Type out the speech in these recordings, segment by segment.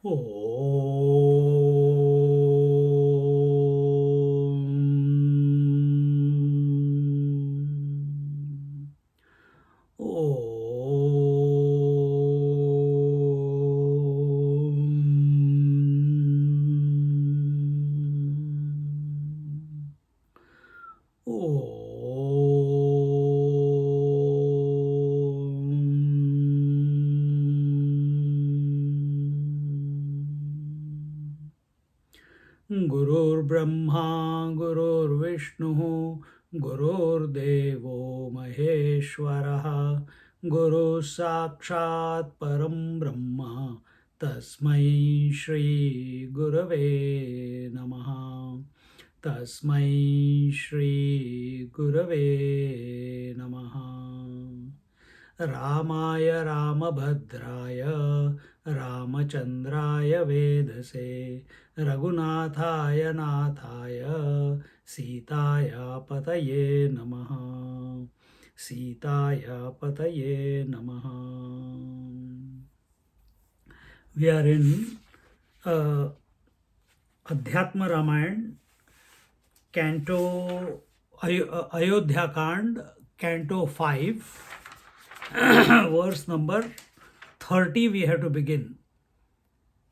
Om. Om. Om. Gurur Brahma, Gurur Vishnu, Gurur Devo Maheshwaraha, Guru Sakshat Param Brahma, Tasmai Shri Gurave Namaha. Tasmai Shri Gurave Namaha. Ramaya Ramabhadraya Ramachandraya Vedase Raghunathaya Nathaya Sitaya Pataye Namaha. Sitaya Pataye Namaha. We are in Adhyatma Ramayana, Canto Ayodhyakand, Canto 5, verse number 30 we have to begin.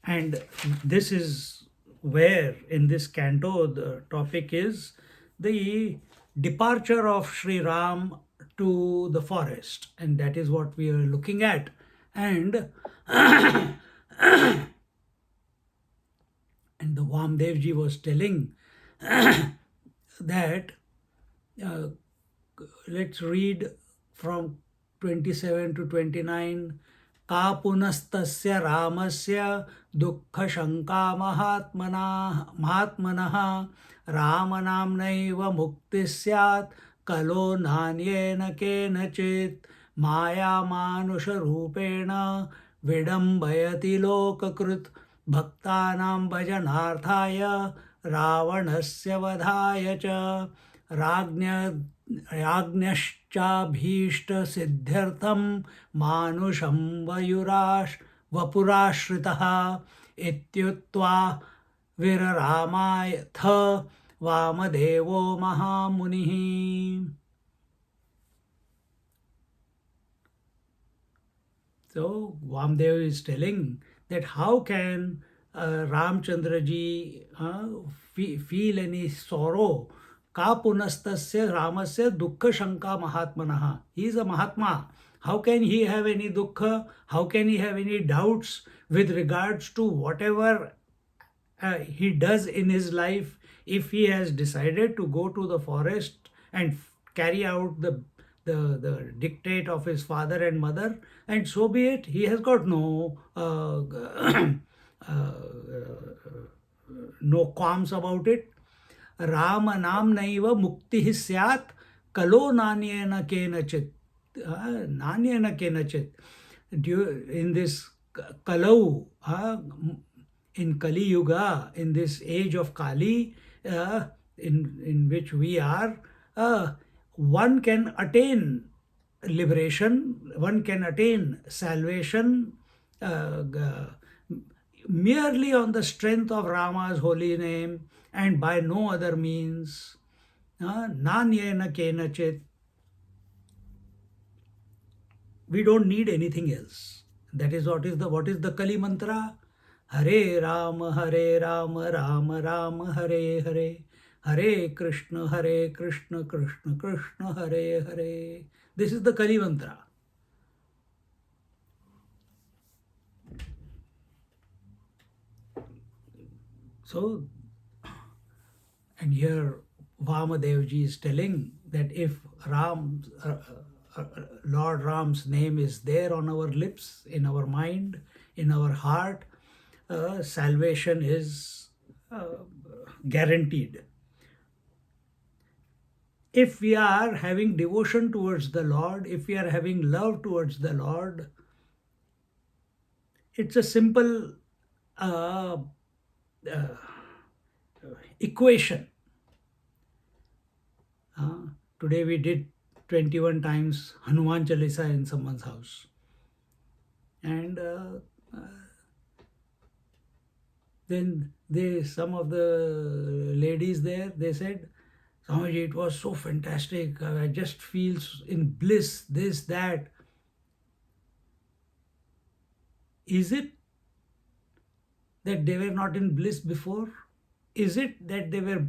And this is where in this canto the topic is the departure of Sri Ram to the forest, and that is what we are looking at. And and the Vamdevji was telling that let's read from 27 to 29. का पुनस्तस्य रामस्य दुःखशङ्का महात्मनः रामनाम्नैव मुक्तिः स्यात् कलो नान्येन केनचित् मायामानुषरूपेण विडम्बयति लोककृत् भक्तानां भजनार्थाय रावणस्य वधाय च राज्ञश्चाभीष्टसिद्ध्यर्थं मानुषं वपुराश्रितः इत्युक्त्वा विररामायथ वामदेवो महामुनिः. So Vamdev is telling that how can Ramchandra ji feel any sorrow? Ka punastasya ramasya dukkha shanka mahatmanaha. He is a Mahatma. How can he have any dukkha? How can he have any doubts with regards to whatever he does in his life? If he has decided to go to the forest and carry out the dictate of his father and mother, and so be it, he has got no no qualms about it. Rama namnaiva mukti syat kalo nanyena kenachit. Nanyena kenachit. In this kalau, in Kali Yuga, in this age of Kali, in which we are, one can attain liberation, one can attain salvation merely on the strength of Rama's holy name and by no other means. Nanyena kenachit. We don't need anything else. That is what is the Kali mantra? Hare Ram, Ram Ram, Hare Hare. Hare Krishna, Krishna Krishna, Hare Hare. This is the Kali mantra. So, and here Vamadevji is telling that if Lord Ram's name is there on our lips, in our mind, in our heart, salvation is guaranteed. If we are having devotion towards the Lord, if we are having love towards the Lord, it's a simple equation. Today we did 21 times Hanuman Chalisa in someone's house. And Then some of the ladies there, they said, Swamiji, it was so fantastic. I just feel in bliss, this, that. Is it that they were not in bliss before? Is it that they were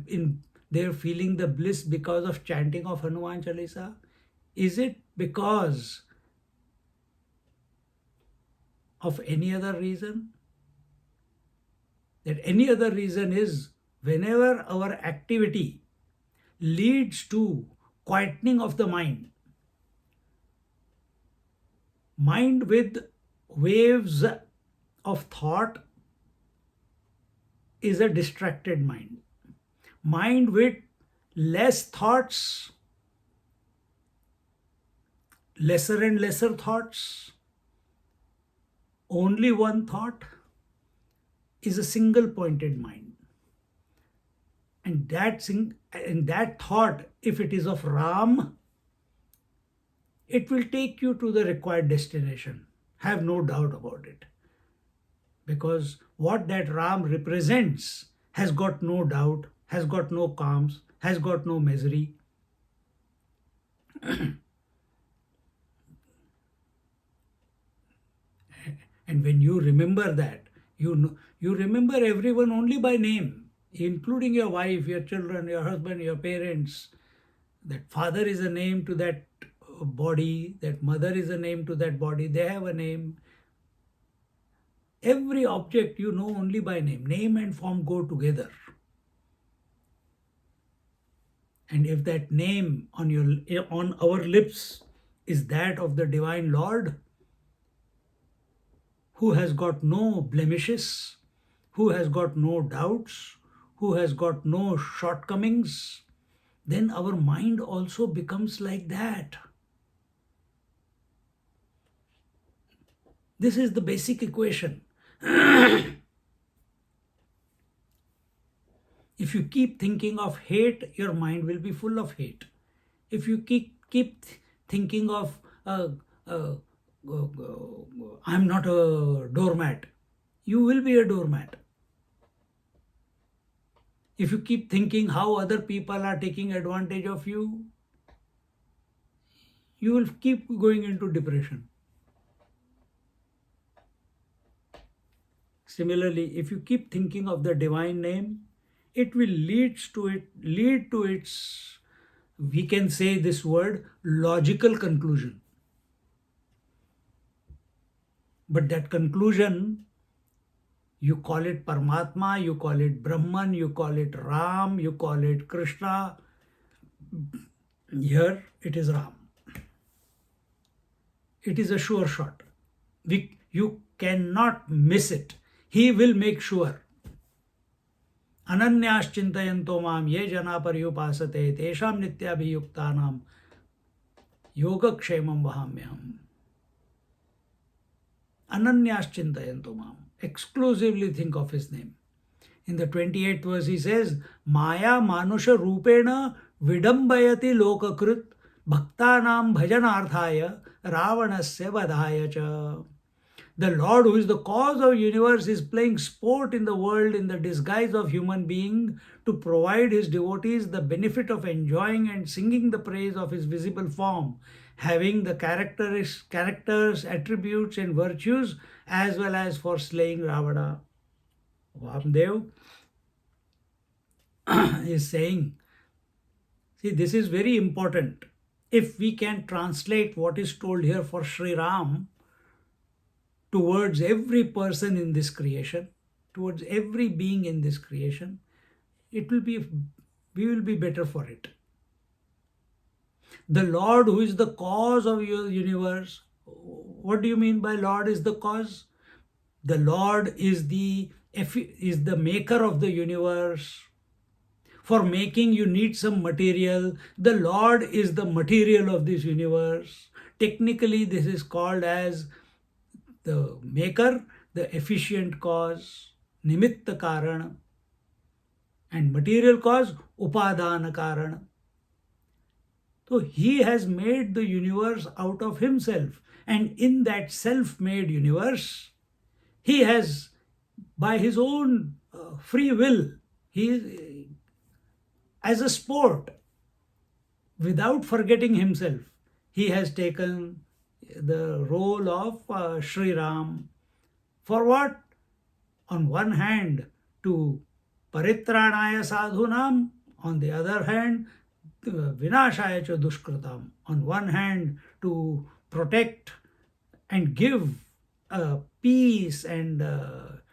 feeling the bliss because of chanting of Hanuman Chalisa? Is it because of any other reason? That any other reason is whenever our activity leads to quietening of the mind with waves of thought is a distracted mind. Mind with less thoughts, lesser and lesser thoughts, only one thought is a single pointed mind. And that thought, if it is of Ram, it will take you to the required destination. Have no doubt about it. Because what that Ram represents has got no doubt, has got no qualms, has got no misery. And when you remember that, you remember everyone only by name, including your wife, your children, your husband, your parents. That father is a name to that body, that mother is a name to that body, they have a name. Every object you know only by name. Name and form go together. And if that name on our lips is that of the Divine Lord, who has got no blemishes, who has got no doubts, who has got no shortcomings, then our mind also becomes like that. This is the basic equation. If you keep thinking of hate, your mind will be full of hate. If you keep thinking of I'm not a doormat, you will be a doormat. If you keep thinking how other people are taking advantage of you, you will keep going into depression. Similarly, if you keep thinking of the divine name, it will lead to its, we can say this word, logical conclusion. But that conclusion, you call it Paramatma, you call it Brahman, you call it Ram, you call it Krishna. Here it is Ram. It is a sure shot. You cannot miss it. He will make sure. Ananyas chintayanto mam ye jana paryupasate tesham nityabhiyuktanam yogakshemam vahamyam. Ananyas chintayanto mam. Exclusively think of his name. In the 28th verse he says, Maya manusha rupena vidambayati lokakrit bhaktanam bhajanarthaya ravanasya vadhaya cha. The Lord, who is the cause of universe, is playing sport in the world in the disguise of human being to provide his devotees the benefit of enjoying and singing the praise of his visible form, having the characters, attributes and virtues, as well as for slaying Ravana. Vamdev is saying, see, this is very important. If we can translate what is told here for Sri Ram towards every person in this creation, towards every being in this creation, we will be better for it. The Lord, who is the cause of your universe. What do you mean by Lord is the cause? The Lord is the maker of the universe. For making you need some material. The Lord is the material of this universe. Technically, this is called as the maker, the efficient cause, nimitta karana, and material cause, upadana karana. So he has made the universe out of himself, and in that self-made universe, he has, by his own free will. He, as a sport, without forgetting himself, he has taken the role of Sri Ram. For what? On one hand, to paritranaya sadhunam, on the other hand, vinashaya cha dushkritam. On one hand, to protect and give peace and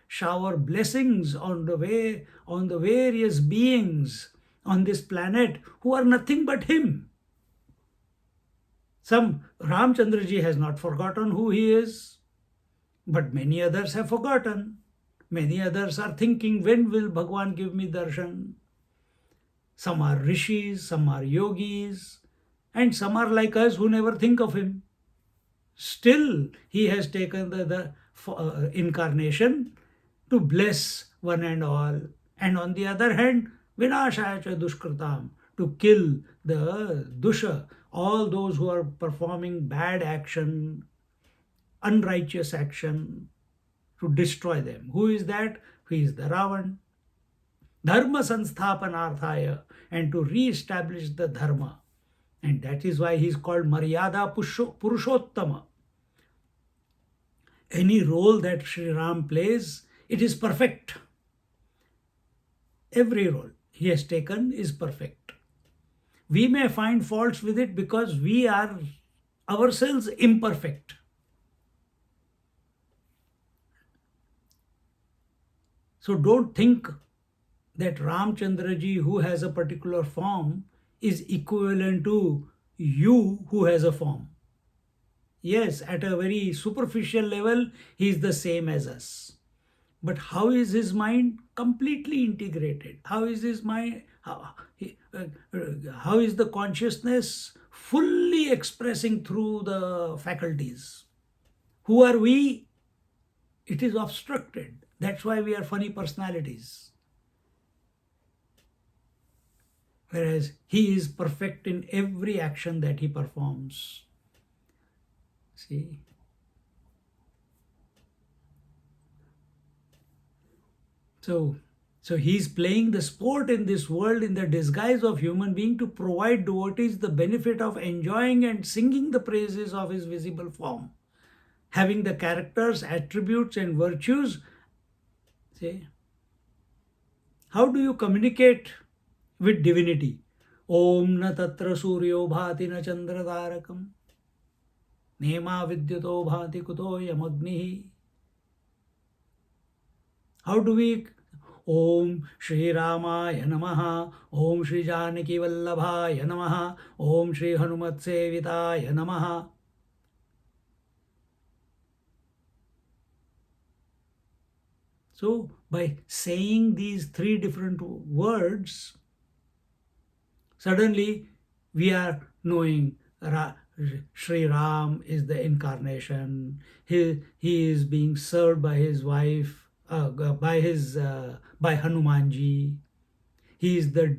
shower blessings on the various beings on this planet who are nothing but him. Some Ramchandraji has not forgotten who he is, but many others have forgotten. Many others are thinking, when will Bhagwan give me darshan? Some are rishis, some are yogis, and some are like us who never think of him. Still, he has taken the incarnation to bless one and all. And on the other hand, vinashaya cha dushkritam, to kill the dusha, all those who are performing bad action, unrighteous action, to destroy them. Who is that? He is the Ravan. Dharma sansthapanarthaya, and to re-establish the dharma. And that is why he is called Maryada Purushottama. Any role that Sri Ram plays, it is perfect. Every role he has taken is perfect. We may find faults with it because we are ourselves imperfect. So don't think that Ramchandraji, who has a particular form, is equivalent to you who has a form. Yes, at a very superficial level, he is the same as us. But how is his mind? Completely integrated. How is his mind? How is the consciousness fully expressing through the faculties? Who are we? It is obstructed. That's why we are funny personalities. Whereas he is perfect in every action that he performs. See? So he's playing the sport in this world in the disguise of human being to provide devotees the benefit of enjoying and singing the praises of his visible form, having the characters, attributes and virtues. See? How do you communicate with divinity? Om na tatra suryo bhati na chandra tarakam nema vidyato bhati kuto yamagnihi. How do we? Om Shri Ramaya Namaha, Om Shri Janaki Vallabhaya Namaha, Om Shri Hanumat Sevitaya Namaha. So, by saying these three different words, suddenly we are knowing Sri Ram is the incarnation. He is being served by his wife, by Hanumanji. He is the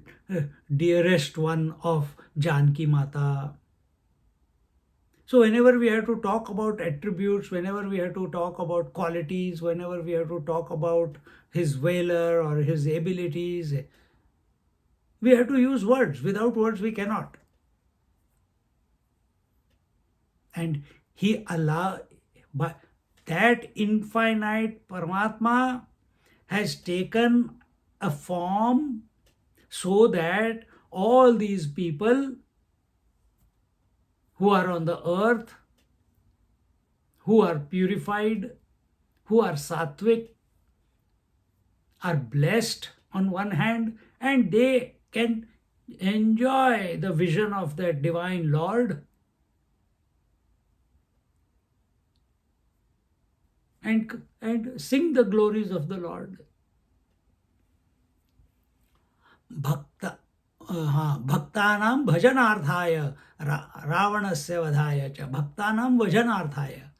dearest one of Janki Mata. So whenever we have to talk about attributes, whenever we have to talk about qualities, whenever we have to talk about his valor or his abilities, we have to use words. Without words, we cannot. And he but that infinite Paramatma has taken a form so that all these people who are on the earth, who are purified, who are sattvic, are blessed on one hand, and they can enjoy the vision of the divine Lord and sing the glories of the Lord. Bhaktanam bhajanarthaya ravanasya vadhaya cha bhaktanam bhajanarthaya,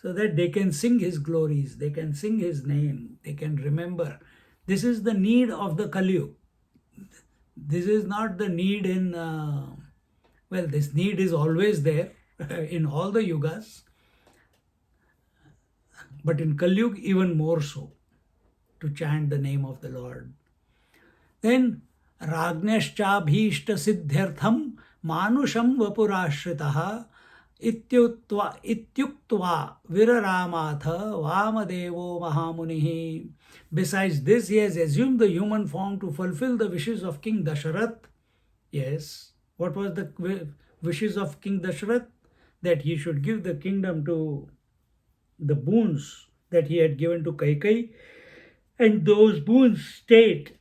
so that they can sing his glories, they can sing his name, they can remember. This is the need of the Kali Yuga. This is not the need in this need is always there in all the yugas, but in Kali Yuga even more so, to chant the name of the Lord. Then Ragnyashchabhishta siddhyartham manusham vapurashritaha ityuktva viraramatha vamadevo mahamunihi. Besides this, he has assumed the human form to fulfill the wishes of King Dasharath. Yes, what was the wishes of King Dasharath? That he should give the kingdom to the boons that he had given to Kaikai, and those boons state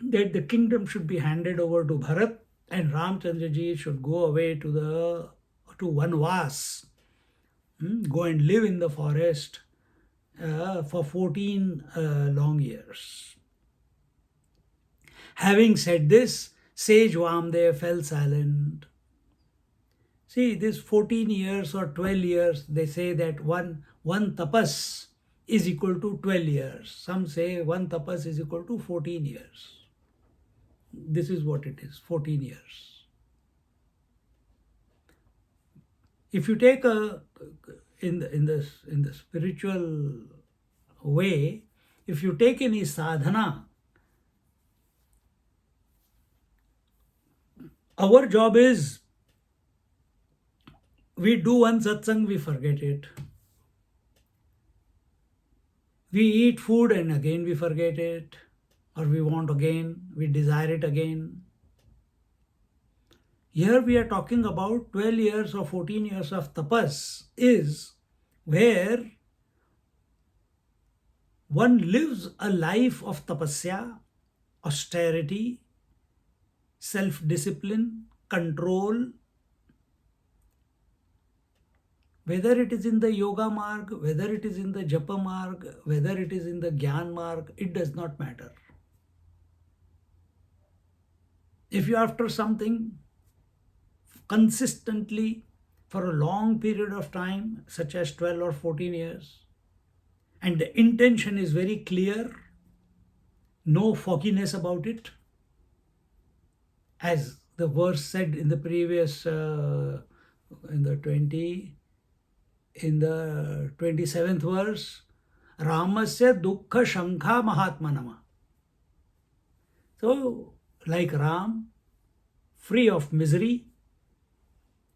that the kingdom should be handed over to Bharat and Ramchandraji should go away to Vanvas, go and live in the forest for 14 long years. Having said this, sage Vamdev fell silent. See, this 14 years or 12 years, they say that one tapas is equal to 12 years. Some say one tapas is equal to 14 years. This is what it is, 14 years. If you take in the spiritual way, if you take any sadhana, our job is, we do one satsang, we forget it. We eat food and again we forget it, or we want again, we desire it again. Here we are talking about 12 years or 14 years of tapas, is where one lives a life of tapasya, austerity, self-discipline, control. Whether it is in the yoga marg, whether it is in the japa marg, whether it is in the gyan marg, it does not matter. If you are after something consistently for a long period of time, such as 12 or 14 years, and the intention is very clear, no fogginess about it, as the verse said in the previous, in the 27th verse, Ramasya dukkha shankha mahatmanama. So, like Ram, free of misery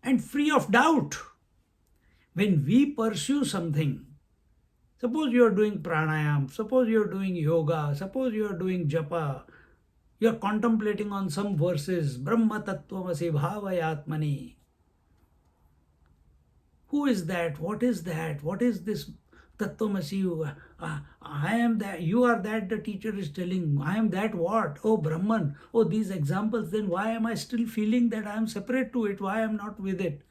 and free of doubt. When we pursue something, suppose you are doing pranayam, suppose you are doing yoga, suppose you are doing japa, you are contemplating on some verses, Brahma tattvamasi bhavayatmani. Who is that? What is that? What is this tattvamasi? I am that, you are that, the teacher is telling. I am that what? Oh Brahman. Oh, these examples, then why am I still feeling that I am separate to it? Why I am not with it?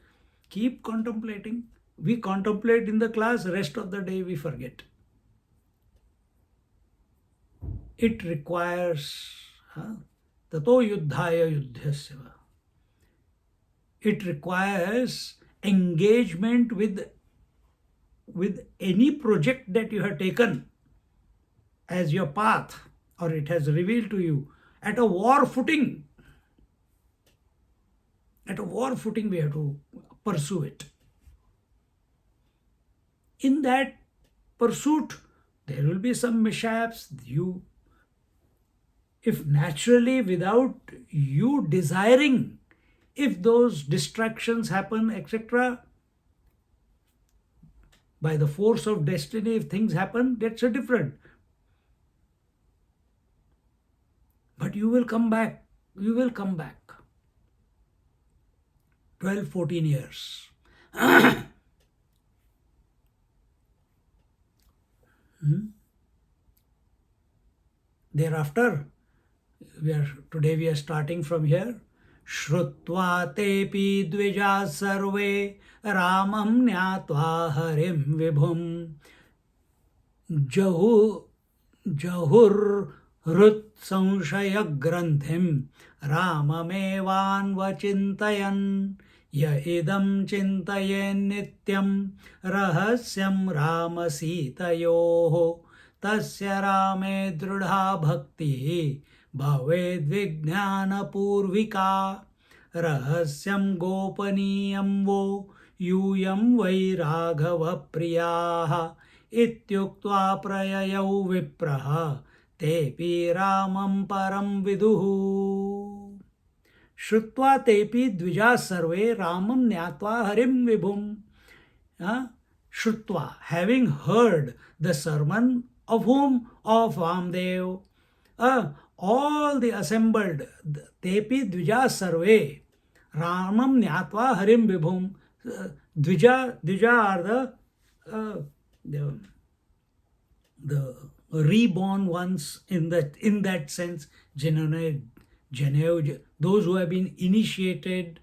Keep contemplating. We contemplate in the class, rest of the day we forget. It requires tato yuddhaya yudhyasya. It requires engagement with any project that you have taken as your path, or it has revealed to you, at a war footing. At a war footing we have to pursue it. In that pursuit, there will be some mishaps. If naturally, without you desiring, if those distractions happen, etc., by the force of destiny, if things happen, that's a different. But you will come back. You will come back. 12, 14 years. Thereafter, today we are starting from here. Shrutva tepi dvija sarve ramam nyatva harim vibhum jahur rut sanshaya granthim ramamevan vachintayan ya idam chintayen nityam rahasyam rama sitayoho tasya rame drudha bhakti भवेद् विज्ञानपूर्विका रहस्यं गोपनीयं वो यूयं वै राघवप्रियाः ityuktva prayayau vipraha tepi ramam param viduhu. Shrutva tepi dvija sarve ramam nyatva harim vibhum. Shrutva, having heard the sermon of whom? Of Vamdev. All the assembled, tepi dvija sarve, ramam nyatva harim vibhum. Dvija are the reborn ones in that sense, those who have been initiated.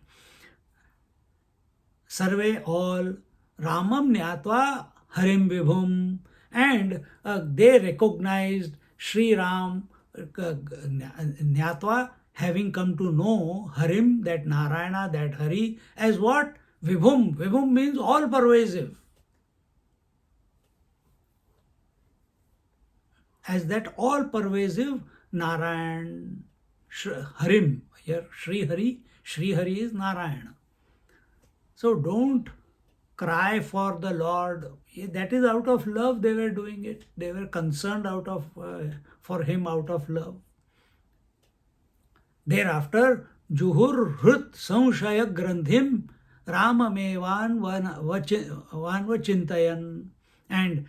Sarve, all, Ramam Nyatva Harim Vibhum, and they recognized Sri Ram Nyatva, having come to know Harim, that Narayana, that Hari, as what? Vibhum. Vibhum means all pervasive. As that all pervasive Narayan, Harim. Here Sri Hari is Narayana. So don't cry for the Lord. That is out of love they were doing it. They were concerned for him out of love. Thereafter, Juhur Hrit Samshaya Grandhim Ramamevan Vanvachintayan. And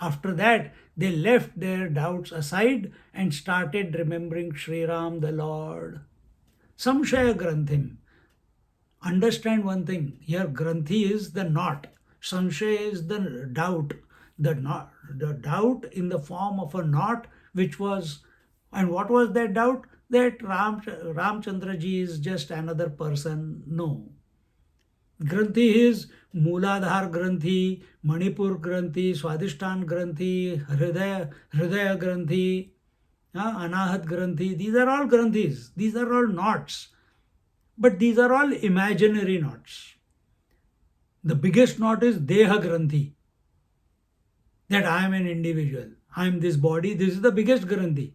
after that, they left their doubts aside and started remembering Sri Ram, the Lord. Samshaya Granthim. Understand one thing. Here, Granthi is the knot. Samshaya is the doubt. The doubt in the form of a knot, which was, and what was that doubt? That Ramchandraji is just another person. No. Granthi is Mooladhar Granthi, Manipur Granthi, Swadhisthana Granthi, Hridaya Granthi, Anahat Granthi. These are all Granthis. These are all knots. But these are all imaginary knots. The biggest knot is Deha Granthi. That I am an individual. I am this body. This is the biggest Granthi.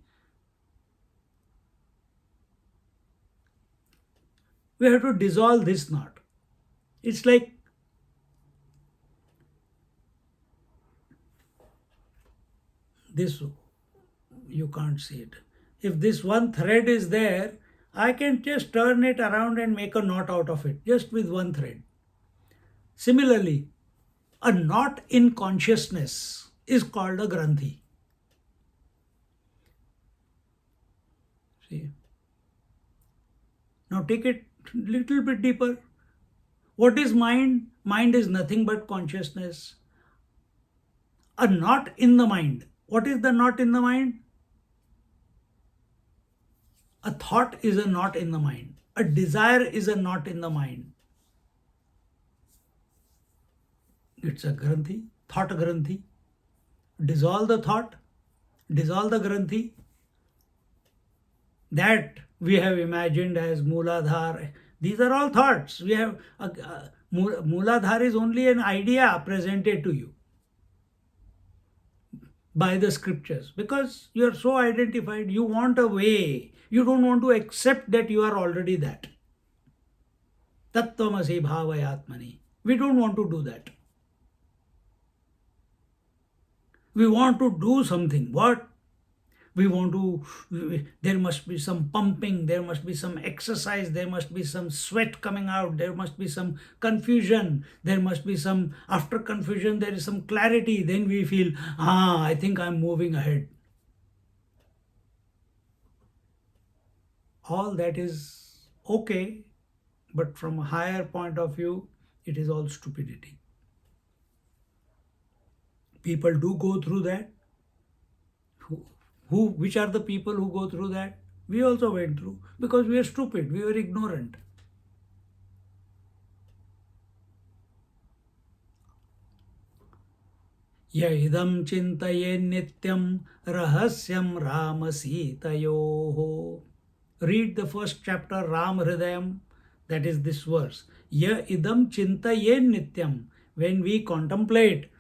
We have to dissolve this knot. It's like this. You can't see it. If this one thread is there, I can just turn it around and make a knot out of it, just with one thread. Similarly, a knot in consciousness is called a Granthi. See? Now take it a little bit deeper. What is mind? Mind is nothing but consciousness. A knot in the mind. What is the knot in the mind? A thought is a knot in the mind. A desire is a knot in the mind. It's a Granthi, thought Granthi. Dissolve the thought, dissolve the Granthi. That we have imagined as Mooladhar. These are all thoughts. We have Mooladhar is only an idea presented to you by the scriptures, because you are so identified. You want a way. You don't want to accept that you are already that. Tattvamasi bhavayatmani. We don't want to do that. We want to do something. What? We want to, there must be some pumping, there must be some exercise, there must be some sweat coming out, there must be some confusion, there must be some, after confusion, there is some clarity. Then we feel, I think I'm moving ahead. All that is okay, but from a higher point of view, it is all stupidity. People do go through that. Which are the people who go through that? We also went through, because we are stupid, we were ignorant. Ya idam chintaye nityam rahasyam Rama Sitayoho. Read the first chapter, Ram Hridayam, that is this verse. Ya idam chintaye nityam. When we contemplate,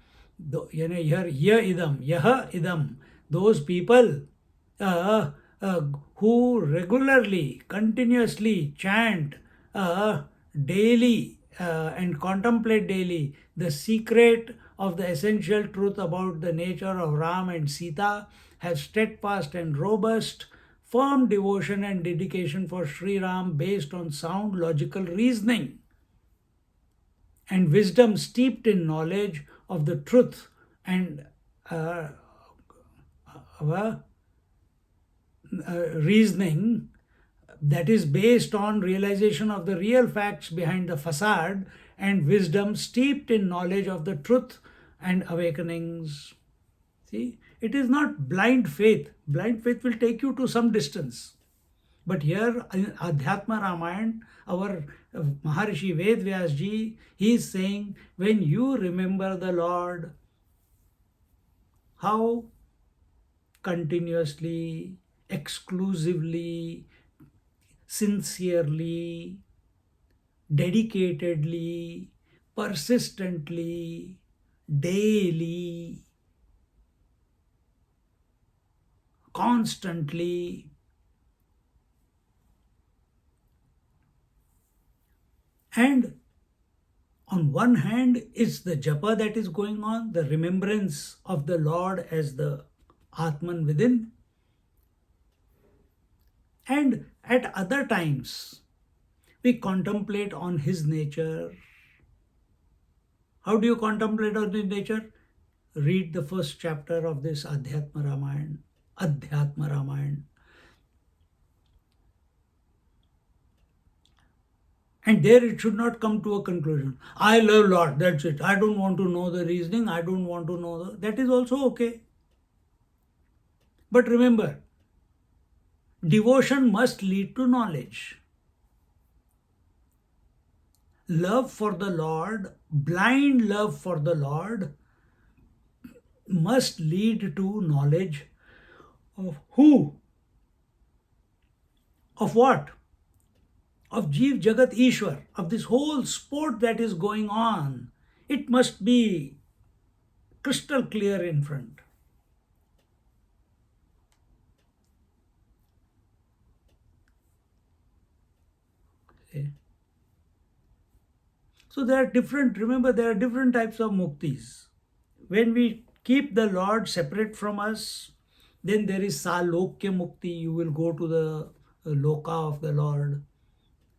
here, ya idam, yaha idam, those people who regularly, continuously chant daily and contemplate daily the secret of the essential truth about the nature of Ram and Sita, have steadfast and robust, firm devotion and dedication for Sri Ram based on sound logical reasoning and wisdom steeped in knowledge of the truth and uh, uh, reasoning that is based on realization of the real facts behind the facade and wisdom steeped in knowledge of the truth and awakenings. See, it is not blind faith. Blind faith will take you to some distance. But here in Adhyatma Ramayana, our Maharishi Ved Vyas ji, he is saying, when you remember the Lord, how continuously, exclusively, sincerely, dedicatedly, persistently, daily, constantly. And on one hand, it's the japa that is going on, the remembrance of the Lord as the Atman within. And at other times, we contemplate on his nature. How do you contemplate on his nature? Read the first chapter of this Adhyatma Ramayana. Adhyatma Ramayana. And there it should not come to a conclusion. I love Lord, that's it. I don't want to know the reasoning. I don't want to know that is also okay. But remember, devotion must lead to knowledge. Love for the Lord, blind love for the Lord, must lead to knowledge of who? Of what? Of Jeev Jagat Ishwar, of this whole sport that is going on. It must be crystal clear in front. Okay. So there are different, remember, there are different types of muktis. When we keep the Lord separate from us, then there is Salokya Mukti, you will go to the Loka of the Lord.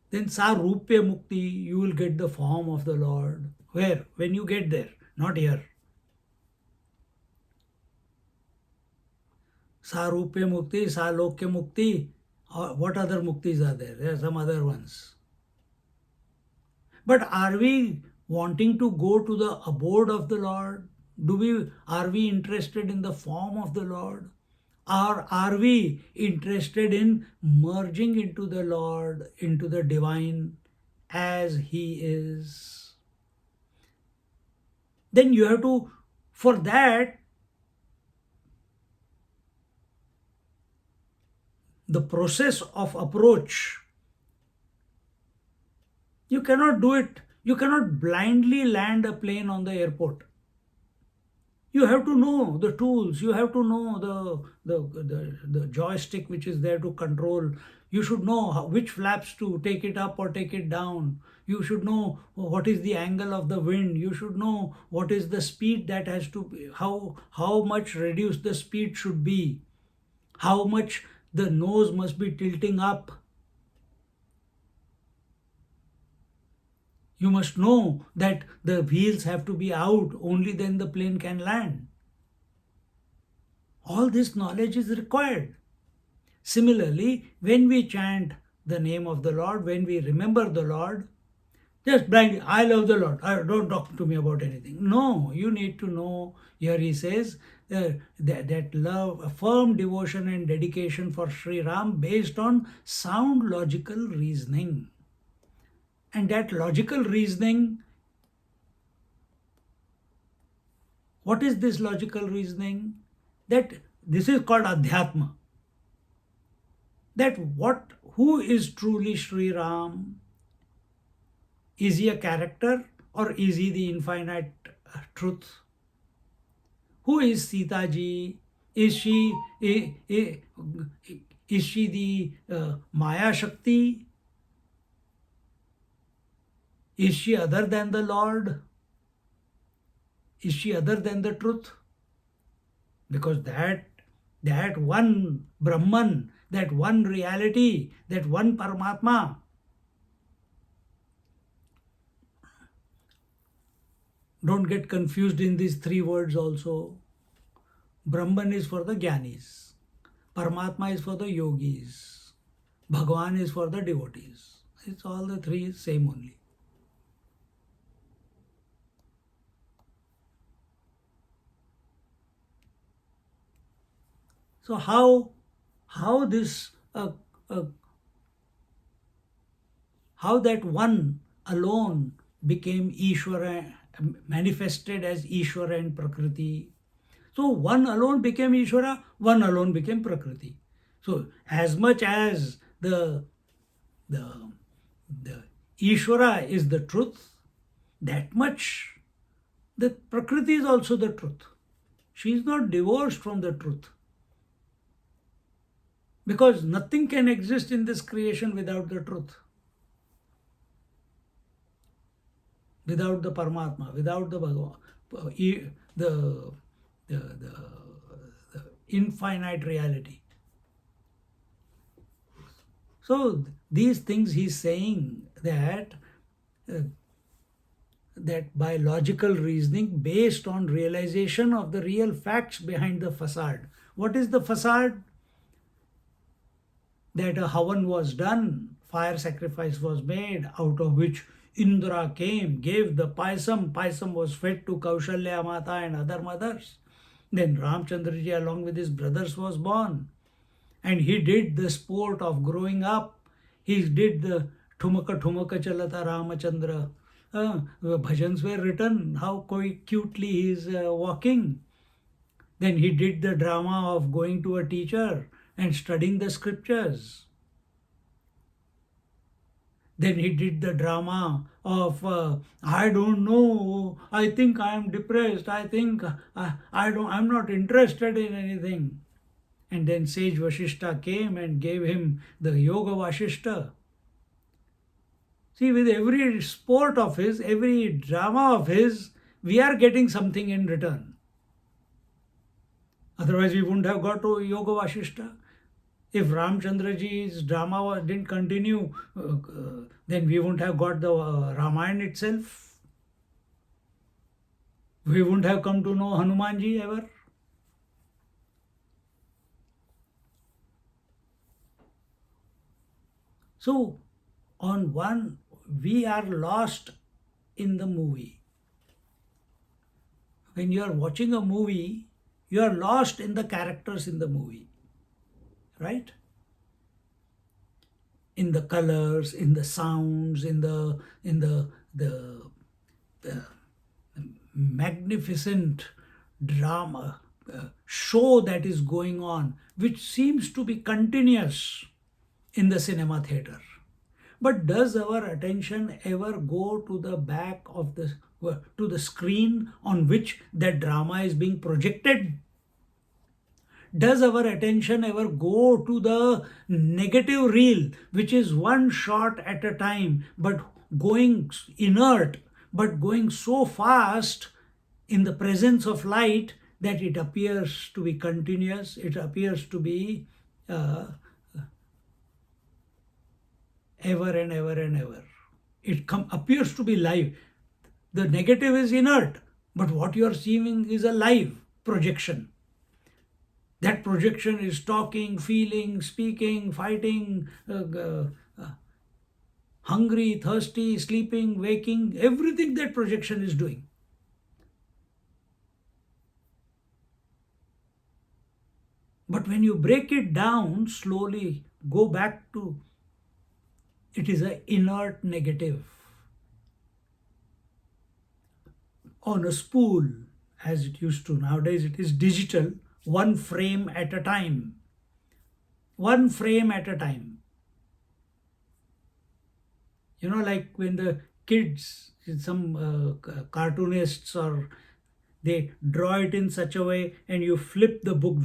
Then Sarupya Mukti, you will get the form of the Lord. Where? When you get there, not here. Sarupya Mukti, Salokya Mukti, what other muktis are there? There are some other ones. But are we wanting to go to the abode of the Lord? Are we interested in the form of the Lord? Or are we interested in merging into the Lord, into the divine as He is? Then you have to, for that, the process of approach, you cannot do it. You cannot blindly land a plane on the airport. You have to know the tools. You have to know the joystick which is there to control. You should know which flaps to take it up or take it down. You should know what is the angle of the wind. You should know what is the speed that has to be, how much reduced the speed should be, how much the nose must be tilting up. You must know that the wheels have to be out, only then the plane can land. All this knowledge is required. Similarly, when we chant the name of the Lord, when we remember the Lord, just blindly, I love the Lord, don't talk to me about anything. No, you need to know. Here he says that love, a firm devotion and dedication for Sri Ram based on sound logical reasoning. And that logical reasoning, what is this logical reasoning? That this is called Adhyatma. That who is truly Sri Ram? Is he a character or is he the infinite truth? Who is Sita ji? Is she the Maya Shakti? Is she other than the Lord? Is she other than the truth? Because that one Brahman, that one reality, that one Paramatma, don't get confused in these three words also. Brahman is for the Jnanis, Paramatma is for the yogis, Bhagwan is for the devotees. It's all the three same only. So how this uh, how that one alone became Ishvara, manifested as Ishvara and Prakriti. So one alone became Ishvara, one alone became Prakriti. So as much as the the Ishvara is the truth, that much the Prakriti is also the truth. She is not divorced from the truth. Because nothing can exist in this creation without the truth. Without the Paramatma, without the Bhagavan, the, the infinite reality. So these things he's saying that that by logical reasoning based on realization of the real facts behind the facade. What is the facade? That a havan was done, fire sacrifice was made, out of which Indra came, gave the paisam. Paisam was fed to Kaushalya Mata and other mothers. Then Ramchandraji along with his brothers was born. And he did the sport of growing up. He did the Thumaka Thumaka Chalata Ramachandra. Bhajans were written, how cutely he is walking. Then he did the drama of going to a teacher and studying the scriptures. Then he did the drama of I don't know, I think I am depressed, I think I'm not interested in anything. And then sage Vashishta came and gave him the Yoga Vashishta. See, with every sport of his, every drama of his, we are getting something in return. Otherwise, we wouldn't have got to Yoga Vashishta. If Ramchandraji's drama didn't continue, then we wouldn't have got the Ramayana itself. We wouldn't have come to know Hanumanji ever. So, on one, we are lost in the movie. When you are watching a movie, you are lost in the characters in the movie. Right? In the colors, in the sounds, in the magnificent drama show that is going on, which seems to be continuous in the cinema theater. But does our attention ever go to the back of to the screen on which that drama is being projected? Does our attention ever go to the negative reel, which is one shot at a time, but going inert, but going so fast in the presence of light that it appears to be continuous, it appears to be ever and ever and ever. It appears to be live. The negative is inert, but what you are seeing is a live projection. That projection is talking, feeling, speaking, fighting, hungry, thirsty, sleeping, waking, everything that projection is doing. But when you break it down, slowly go back to it is an inert negative. On a spool, as it used to, nowadays it is digital, one frame at a time. One frame at a time. You know, like when the kids, some cartoonists, or they draw it in such a way and you flip the book,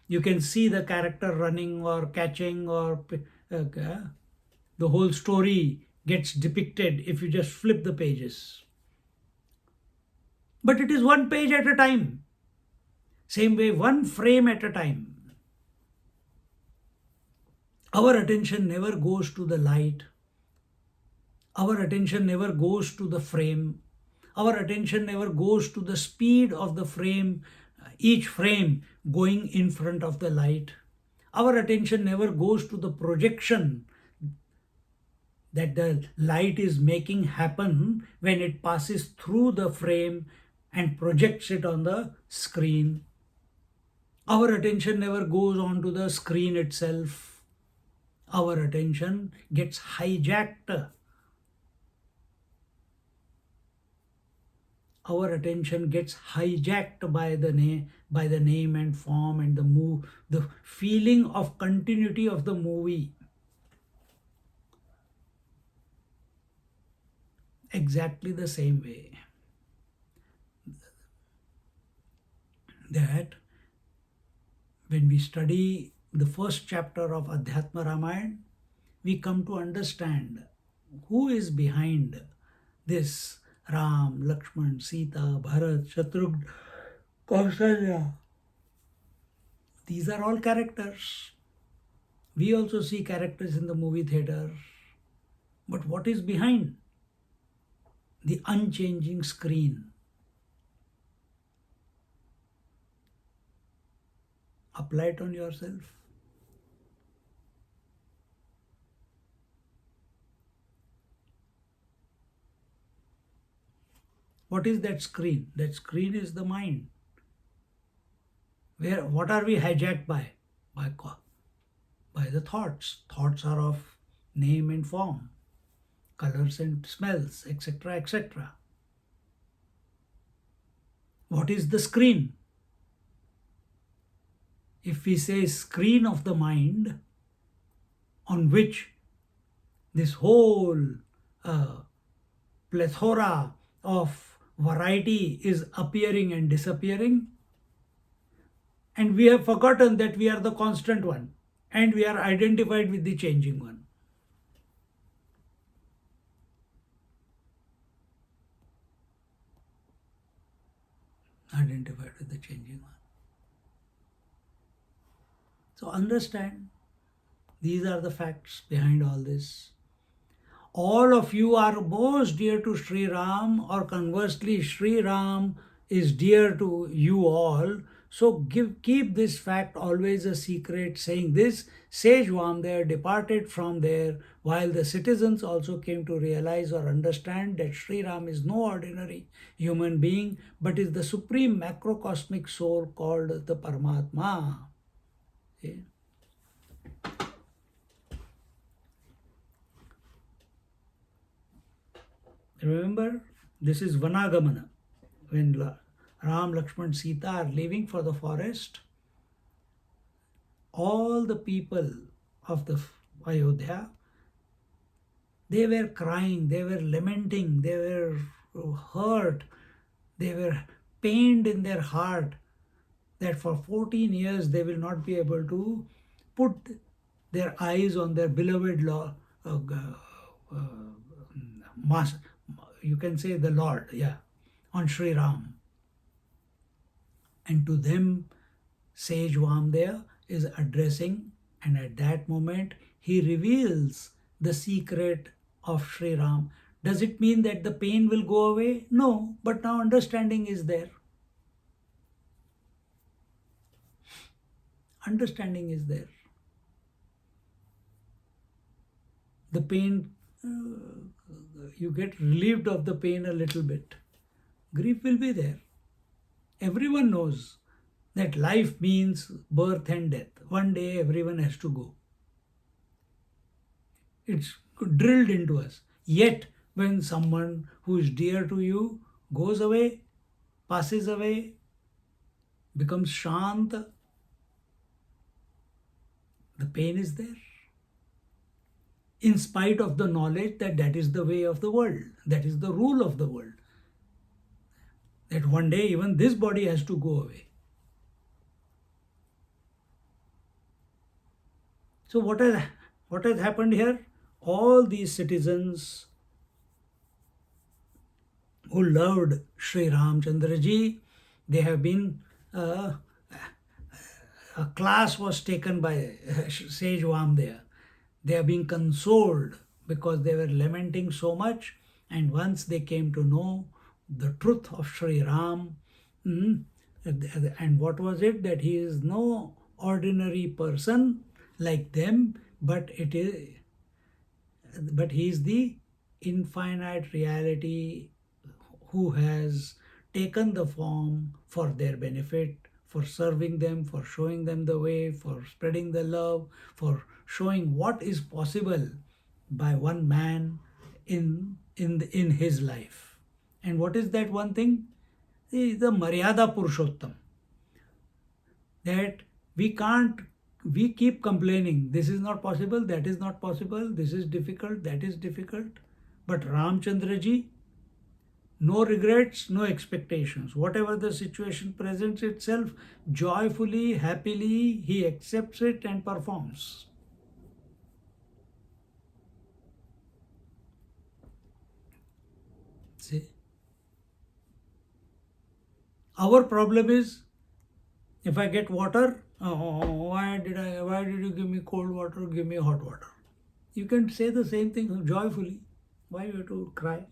you can see the character running or catching, or the whole story gets depicted if you just flip the pages. But it is one page at a time. Same way, one frame at a time. Our attention never goes to the light. Our attention never goes to the frame. Our attention never goes to the speed of the frame, each frame going in front of the light. Our attention never goes to the projection that the light is making happen when it passes through the frame and projects it on the screen. Our attention never goes onto the screen itself. Our attention gets hijacked. Our attention gets hijacked by the name and form and the feeling of continuity of the movie. Exactly the same way that when we study the first chapter of Adhyatma Ramayana, we come to understand who is behind this Ram, Laxman, Sita, Bharat, Shatrugna, Kausalya. These are all characters. We also see characters in the movie theater. But what is behind the unchanging screen? Apply it on yourself. What is that screen? That screen is the mind. What are we hijacked by? By the thoughts. Thoughts are of name and form, colors and smells, etc., etc. What is the screen? If we say screen of the mind on which this whole plethora of variety is appearing and disappearing, and we have forgotten that we are the constant one and we are identified with the changing one. Identified with the changing one. So understand, these are the facts behind all this. All of you are most dear to Sri Ram, or conversely, Sri Ram is dear to you all. So keep this fact always a secret, saying this, sage Vamdev departed from there, while the citizens also came to realize or understand that Sri Ram is no ordinary human being, but is the supreme macrocosmic soul called the Paramatma. Okay. Remember, this is Vanagamana. When Ram, Laxman, Sita are leaving for the forest, all the people of the Ayodhya, they were crying, they were lamenting, they were hurt, they were pained in their heart that for 14 years they will not be able to put their eyes on their beloved master, you can say the Lord, on Sri Ram. And to them, sage Vamdev is addressing, and at that moment he reveals the secret of Sri Ram. Does it mean that the pain will go away? No, but now understanding is there. Understanding is there. The pain, you get relieved of the pain a little bit. Grief will be there. Everyone knows that life means birth and death. One day everyone has to go. It's drilled into us. Yet, when someone who is dear to you goes away, passes away, becomes shant, the pain is there. In spite of the knowledge that that is the way of the world, that is the rule of the world, that one day even this body has to go away. So what has happened here? All these citizens who loved Sri Ramchandra ji. They have been, a class was taken by Sage Vamdaya. They are being consoled because they were lamenting so much. And once they came to know the truth of Sri Ram, and what was it? That he is no ordinary person like them, but he is the infinite reality who has taken the form for their benefit, for serving them, for showing them the way, for spreading the love, for showing what is possible by one man in his life. And what is that one thing? Is the Maryada Purushottam. That we keep complaining, this is not possible, that is not possible, this is difficult, that is difficult. But Ramchandra ji, no regrets, no expectations. Whatever the situation presents itself, joyfully, happily, he accepts it and performs. See? Our problem is, if I get water, why did you give me cold water, give me hot water? You can say the same thing joyfully. Why you have to cry?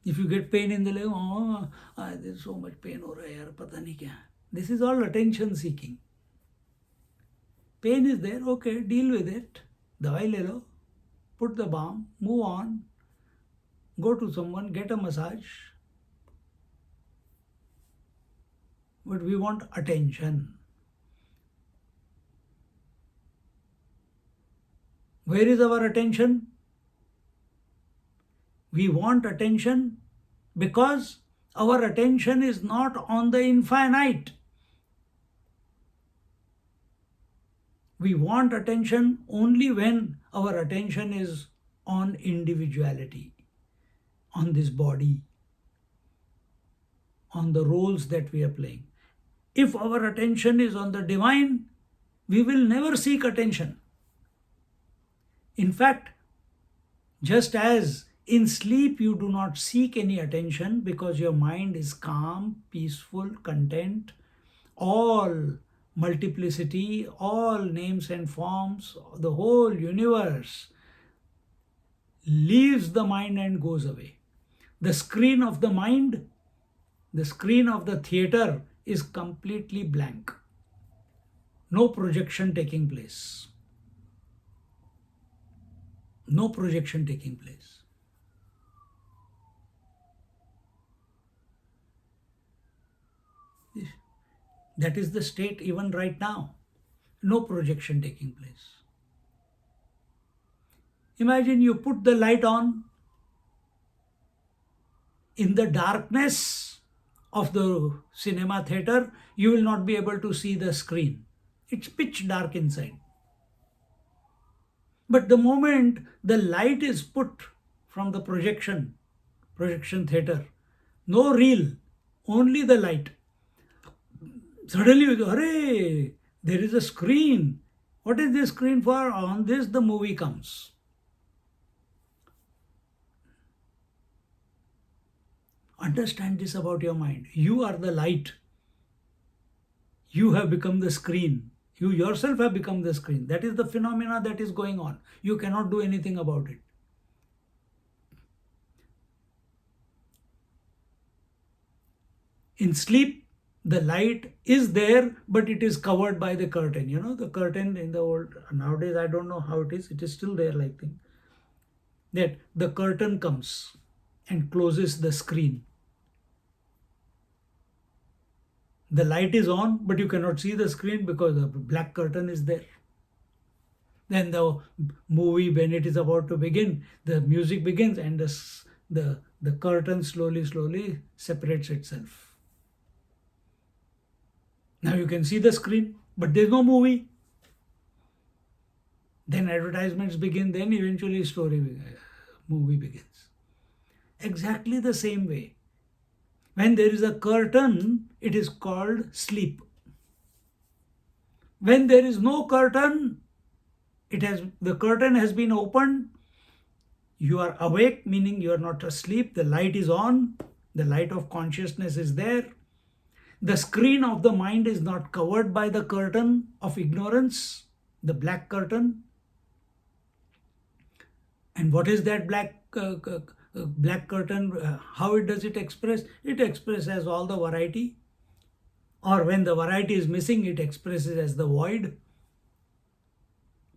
If you get pain in the leg, there's so much pain हो रहा है यार, पता नहीं क्या. This is all attention seeking. Pain is there, okay, deal with it. दवाई ले लो, put the balm, move on, go to someone, get a massage. But we want attention. Where is our attention? We want attention because our attention is not on the infinite. We want attention only when our attention is on individuality, on this body, on the roles that we are playing. If our attention is on the divine, we will never seek attention. In fact, just as in sleep you do not seek any attention because your mind is calm, peaceful, content, all multiplicity, all names and forms, the whole universe leaves the mind and goes away. The screen of the mind, the screen of the theater is completely blank. No projection taking place. No projection taking place. That is the state even right now. No projection taking place. Imagine you put the light on. In the darkness of the cinema theater, you will not be able to see the screen. It's pitch dark inside. But the moment the light is put from the projection theater, no reel, only the light. Suddenly you go, hooray, there is a screen. What is this screen for? On this the movie comes. Understand this about your mind. You are the light. You have become the screen. You yourself have become the screen. That is the phenomena that is going on. You cannot do anything about it. In sleep, the light is there, but it is covered by the curtain. You know, the curtain in the old, nowadays I don't know how it is still there like thing. That the curtain comes and closes the screen. The light is on, but you cannot see the screen because the black curtain is there. Then the movie, when it is about to begin, the music begins and the curtain slowly separates itself. Now you can see the screen, but there's no movie. Then advertisements begin, then eventually movie begins. Exactly the same way. When there is a curtain, it is called sleep. When there is no curtain, The curtain has been opened. You are awake, meaning you are not asleep. The light is on. The light of consciousness is there. The screen of the mind is not covered by the curtain of ignorance, the black curtain. And what is that black curtain? How does it express? It expresses as all the variety. Or when the variety is missing, it expresses as the void.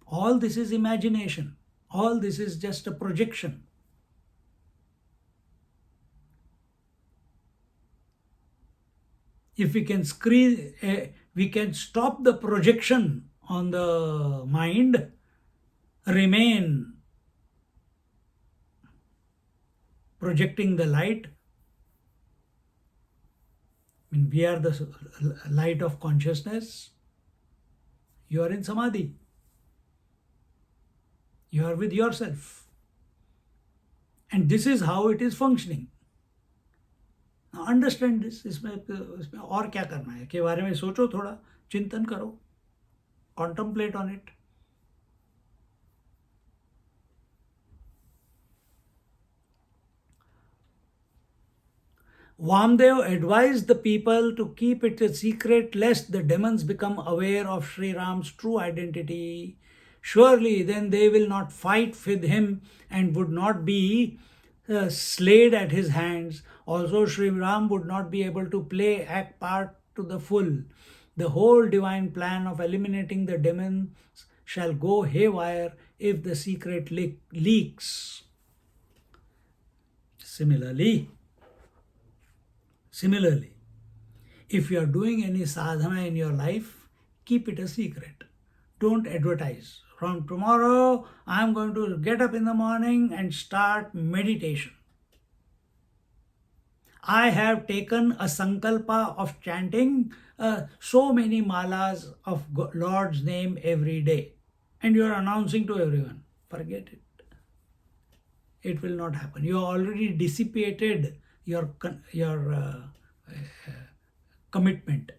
All this is imagination. All this is just a projection. If we can we can stop the projection on the mind, remain projecting the light. When we are the light of consciousness, you are in samadhi. You are with yourself. And this is how it is functioning. Now understand this. इसमें और क्या करना है के बारे में सोचो, थोड़ा चिंतन करो, contemplate on it. Vamdev advised the people to keep it a secret lest the demons become aware of Sri Ram's true identity. Surely then they will not fight with him and would not be slayed at his hands. Also Sri Ram would not be able to act part to the full. The whole divine plan of eliminating the demons shall go haywire if the secret leaks. Similarly, if you are doing any sadhana in your life, keep it a secret. Don't advertise. From tomorrow, I am going to get up in the morning and start meditation. I have taken a sankalpa of chanting so many malas of Lord's name every day. And you are announcing to everyone. Forget it. It will not happen. You have already dissipated your commitment.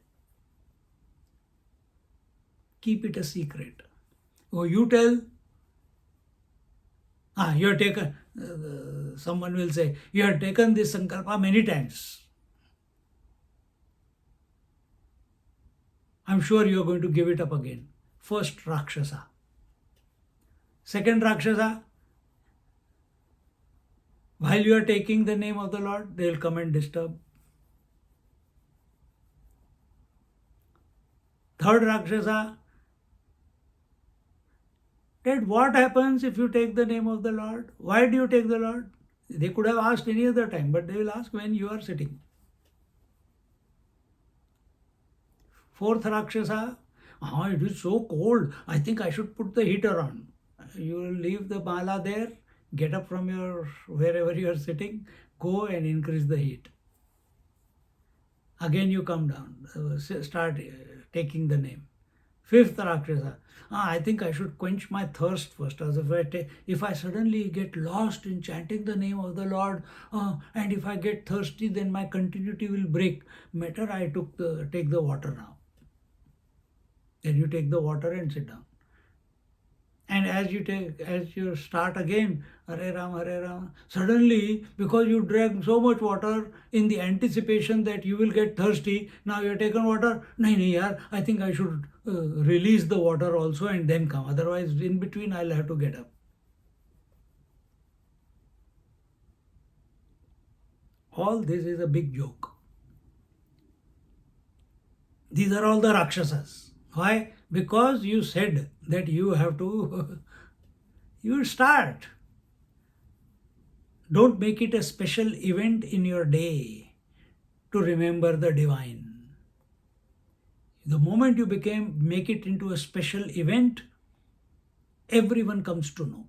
Keep it a secret. Oh, you tell. You have taken. Someone will say, you have taken this sankalpa many times. I'm sure you are going to give it up again. First Rakshasa. Second Rakshasa. While you are taking the name of the Lord, they will come and disturb. Third Rakshasa. That what happens if you take the name of the Lord? Why do you take the Lord? They could have asked any other time, but they will ask when you are sitting. Fourth Rakshasa. It is so cold. I think I should put the heater on. You will leave the mala there. Get up from wherever you are sitting, go and increase the heat. Again you come down, start taking the name. Fifth Rakshasa. I think I should quench my thirst first. As if I suddenly get lost in chanting the name of the Lord, and if I get thirsty, then my continuity will break. Better I take the water now. Then you take the water and sit down. And as you start again, Hare Rama, suddenly, because you drank so much water in the anticipation that you will get thirsty, now you have taken water, nahi yaar, I think I should release the water also and then come. Otherwise, in between, I'll have to get up. All this is a big joke. These are all the Rakshasas. Why? Because you said that you have to, you start. Don't make it a special event in your day to remember the divine. The moment you make it into a special event, everyone comes to know.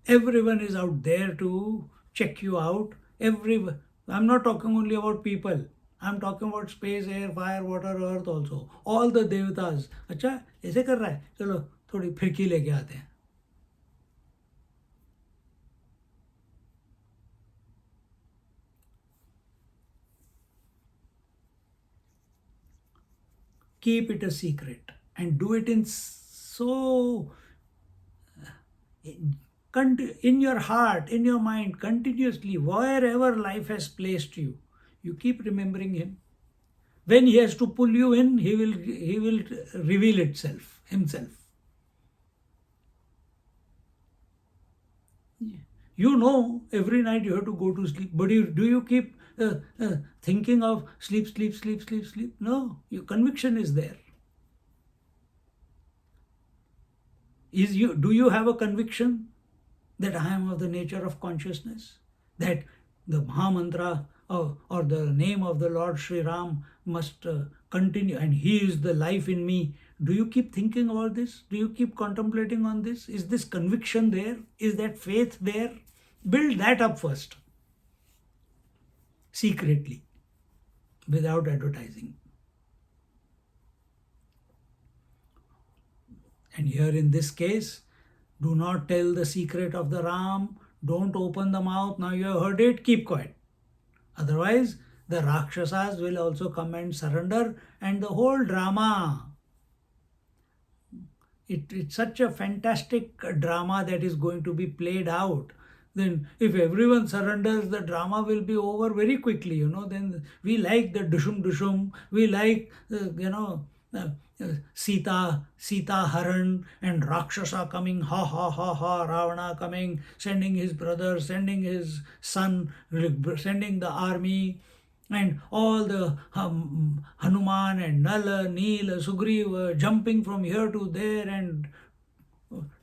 Everyone is out there to check you out. I'm not talking only about people. I'm talking about space, air, fire, water, earth also. All the devatas. अच्छा ऐसे कर रहा है, चलो थोड़ी फिरकी लेके आते हैं. Keep it a secret. and do it in so in your heart, in your mind, continuously, wherever life has placed you. You keep remembering him. When he has to pull you in, he will reveal himself. You know, every night you have to go to sleep, but do you keep thinking of sleep, sleep, sleep, sleep, sleep? No, your conviction is there. Do you have a conviction that I am of the nature of consciousness? That the Maha Mantra or the name of the Lord Sri Ram must continue, and he is the life in me. Do you keep thinking about this? Do you keep contemplating on this? Is this conviction there? Is that faith there? Build that up first, secretly, without advertising. And here in this case, do not tell the secret of the Ram. Don't open the mouth. Now you have heard it, keep quiet. Otherwise, the Rakshasas will also come and surrender, and the whole drama. It's such a fantastic drama that is going to be played out. Then if everyone surrenders, the drama will be over very quickly. Then we like the dushum dushum. We like, Sita Haran and Rakshasa coming, ha ha ha ha, Ravana coming, sending his brother, sending his son, sending the army, and all the Hanuman and Nala, Nila, Sugriva jumping from here to there and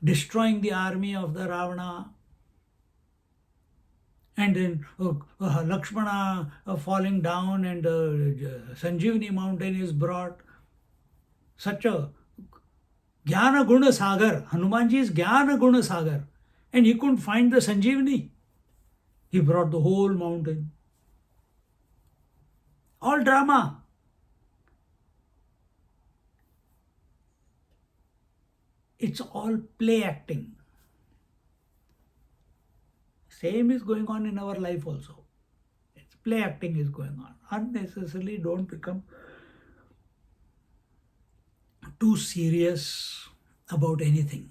destroying the army of the Ravana. And then Laxmana falling down, and Sanjeevani mountain is brought. Such a Jnana Guna Sagar. Hanumanji is Jnana Guna Sagar. And he couldn't find the Sanjeevani. He brought the whole mountain. All drama. It's all play acting. Same is going on in our life also. It's play acting is going on. Unnecessarily don't become too serious about anything.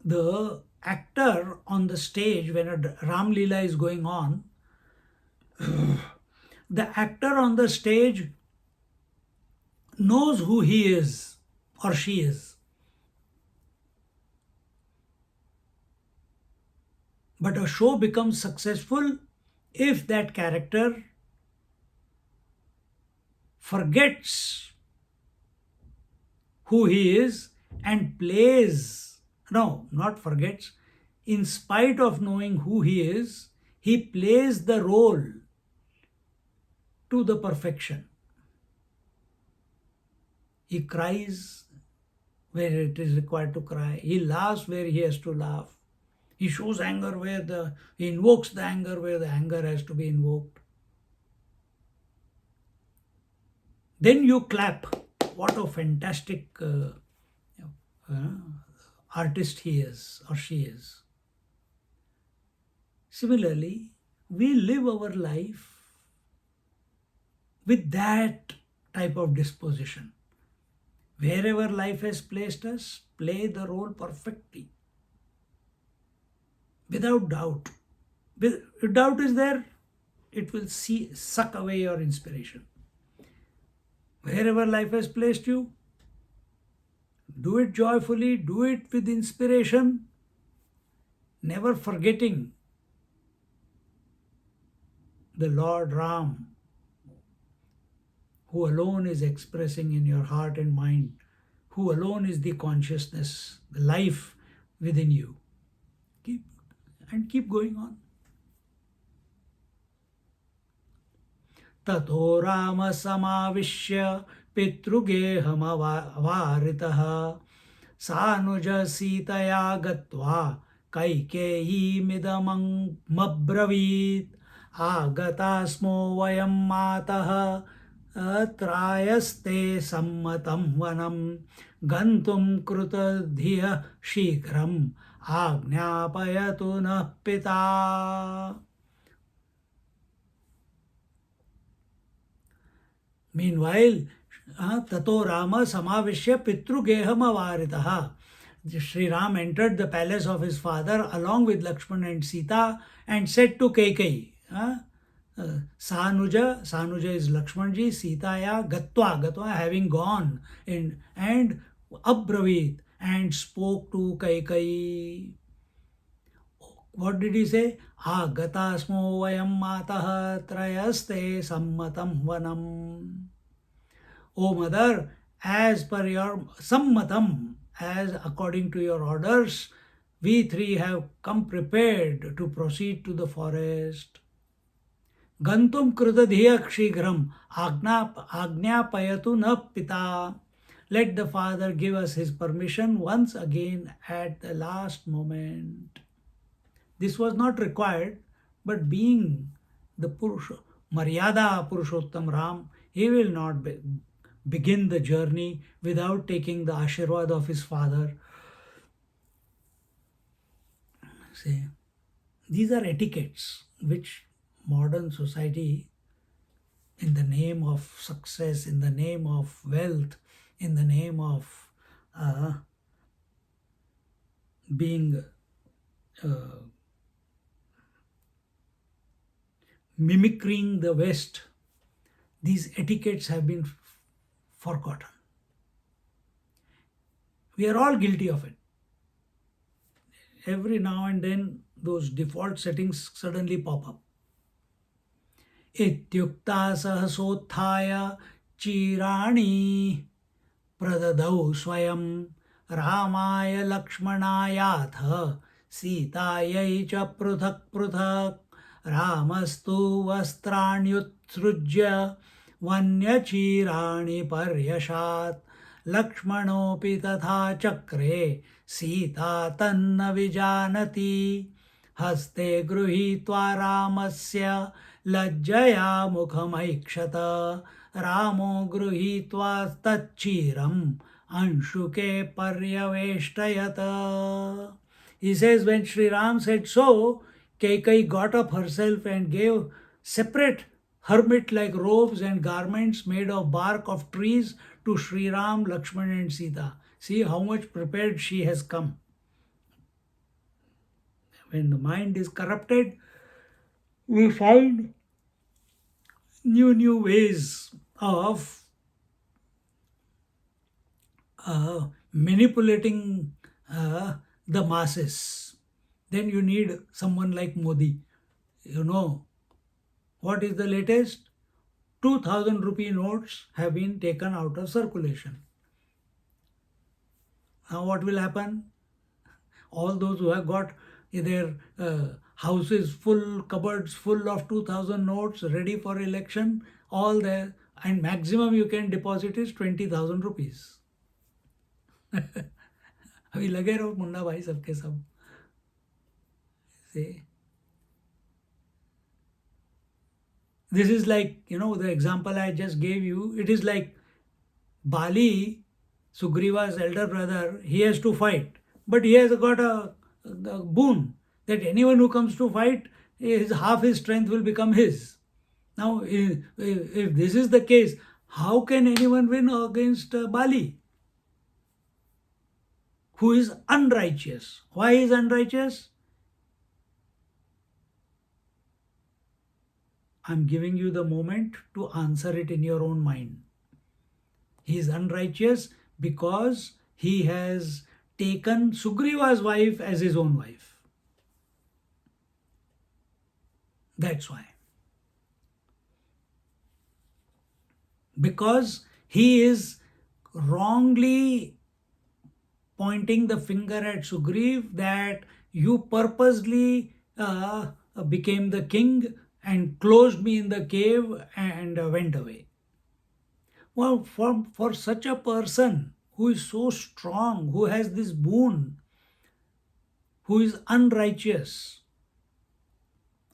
The actor on the stage, when a Ram Leela is going on, the actor on the stage knows who he is or she is. But a show becomes successful if that character forgets who he is and plays. No, not forgets. In spite of knowing who he is, he plays the role to the perfection. He cries where it is required to cry. He laughs where he has to laugh. He shows anger he invokes the anger where the anger has to be invoked. Then you clap. What a fantastic artist he is or she is. Similarly, we live our life with that type of disposition. Wherever life has placed us, play the role perfectly. Without doubt. If doubt is there, it will suck away your inspiration. Wherever life has placed you, do it joyfully, do it with inspiration, never forgetting the Lord Ram, who alone is expressing in your heart and mind, who alone is the consciousness, the life within you. Keep going on. Tato Rama samavishya pitrugeham avaritah sanuja sitaya gatva kaikeyi midamang mabravit agatasmo vayam matah atrayaste sammatam vanam gantum krutadhiya shigram आज्ञापयतु नः पिता. Meanwhile, tato Rama samavishya pitrugeham avaritaha. Sri Ram entered the palace of his father along with Laxman and Sita and said to Kaikai, Sanuja is Lakshmanji, Sitaya, Gatwa, having gone in, and Abravit, and spoke to Kaikai. What did he say? Gatasmo vayam matah trayaste sammatam vanam. O mother, as per your sammatam, as according to your orders, we three have come prepared to proceed to the forest. Gantum krudadhiyak shigram ajnapayatu na pita. Let the father give us his permission once again at the last moment. This was not required, but being the Maryada Purushottam Ram, he will not begin the journey without taking the Ashirwad of his father. See, these are etiquettes which modern society, in the name of success, in the name of wealth, in the name of being mimicking the West, these etiquettes have been forgotten. We are all guilty of it. Every now and then those default settings suddenly pop up. Ityukta sahasothaya chirani pradadau swayam ramaya lakshmanayatha sitayai cha pruthak pruthak ramastu vastranyutsrujya vanyachirani paryashat lakshmanopi tatha chakre sita tanna vijanati haste gruhitva ramasya lajjaya mukhamaikshat ramo gruhitva tachiram anshuke paryaveshtayat. He says, when Sri Ram said so, Kaikai got up herself and gave separate hermit-like robes and garments made of bark of trees to Sri Ram, Laxman and Sita. See how much prepared she has come. When the mind is corrupted, we find new ways of manipulating the masses. Then you need someone like Modi. You know, what is the latest? 2000 rupee notes have been taken out of circulation. Now what will happen? All those who have got their houses full, cupboards full of 2000 notes ready for election, all there, and maximum you can deposit is 20,000 rupees. अभी लगे रहो मुन्ना भाई सबके सब. See, this is like, the example I just gave you. It is like Bali, Sugriva's elder brother, he has to fight, but he has got a boon that anyone who comes to fight, half his strength will become his. Now, if this is the case, how can anyone win against Bali, who is unrighteous? Why is unrighteous? I'm giving you the moment to answer it in your own mind. He is unrighteous because he has taken Sugriva's wife as his own wife. That's why. Because he is wrongly pointing the finger at Sugriv that you purposely became the king and closed me in the cave and went away. Well, for such a person who is so strong, who has this boon, who is unrighteous,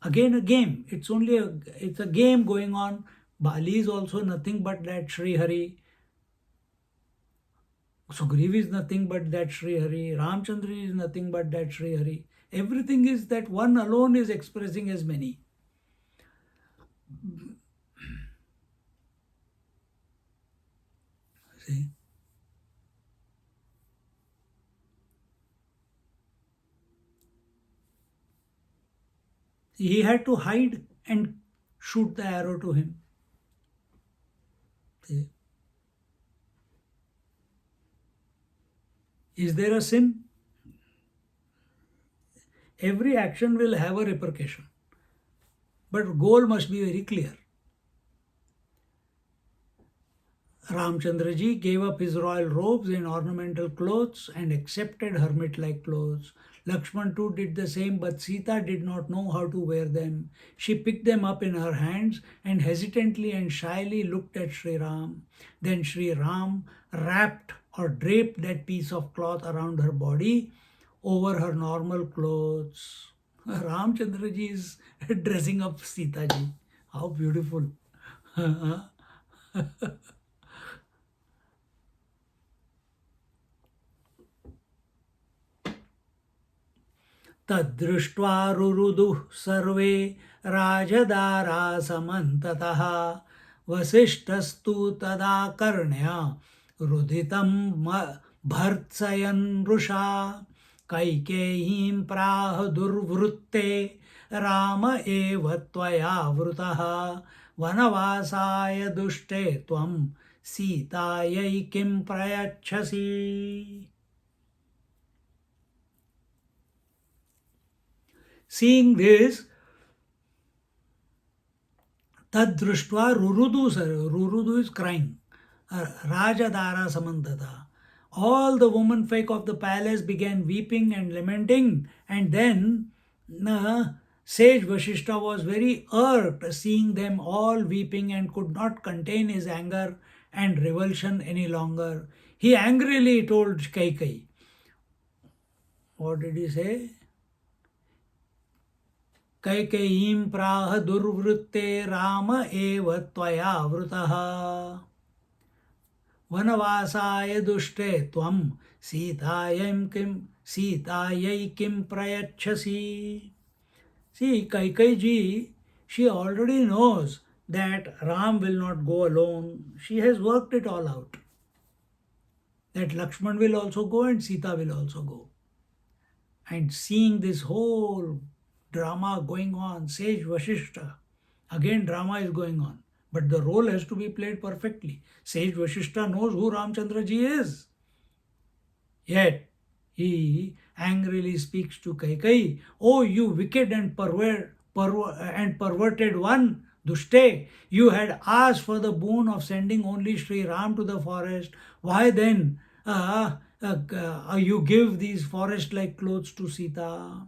again a game. It's a game going on. Bali is also nothing but that Sri Hari, Sugriv is nothing but that Sri Hari. Ramchandra is nothing but that Sri Hari. Everything is that one alone is expressing as many. See? He had to hide and shoot the arrow to him. See? Is there a sin? Every action will have a repercussion. But goal must be very clear. Ramchandraji gave up his royal robes and ornamental clothes and accepted hermit-like clothes. Laxman too did the same, but Sita did not know how to wear them. She picked them up in her hands and hesitantly and shyly looked at Sri Ram. Then Sri Ram wrapped or draped that piece of cloth around her body over her normal clothes. Ramchandraji is dressing up Sita ji. How beautiful. तद्दृष्ट्वा रुरुदुः सर्वे राजदारासमन्ततः वसिष्ठस्तु तदाकर्ण्य रुदितं भर्त्सयन् वृषा कैकेयीं प्राह दुर्वृत्ते राम एव त्वया वृतः वनवासाय दुष्टे त्वं सीतायै किं प्रयच्छसि. Seeing this, tad drushtva rurudu is crying. Rajadara samantata. All the women folk of the palace began weeping and lamenting, and then sage Vashishta was very irked seeing them all weeping and could not contain his anger and revulsion any longer. He angrily told Kaikeyi. What did he say? कैकेयीं प्राह दुर्वृत्ते राम एव त्वया वृतः वनवासाय दुष्टे त्वं सीतायै किं प्रयच्छसि. See, Kaikeyi ji, she already knows that Ram will not go alone. She has worked it all out. That Laxman will also go and Sita will also go. And seeing this whole drama going on, sage Vashishta, again drama is going on, but the role has to be played perfectly. Sage Vashishta knows who Ramchandra ji is, yet he angrily speaks to Kaikeyi, "Oh, you wicked and perverted one, Dushte, you had asked for the boon of sending only Sri Ram to the forest. Why then you give these forest-like clothes to Sita?"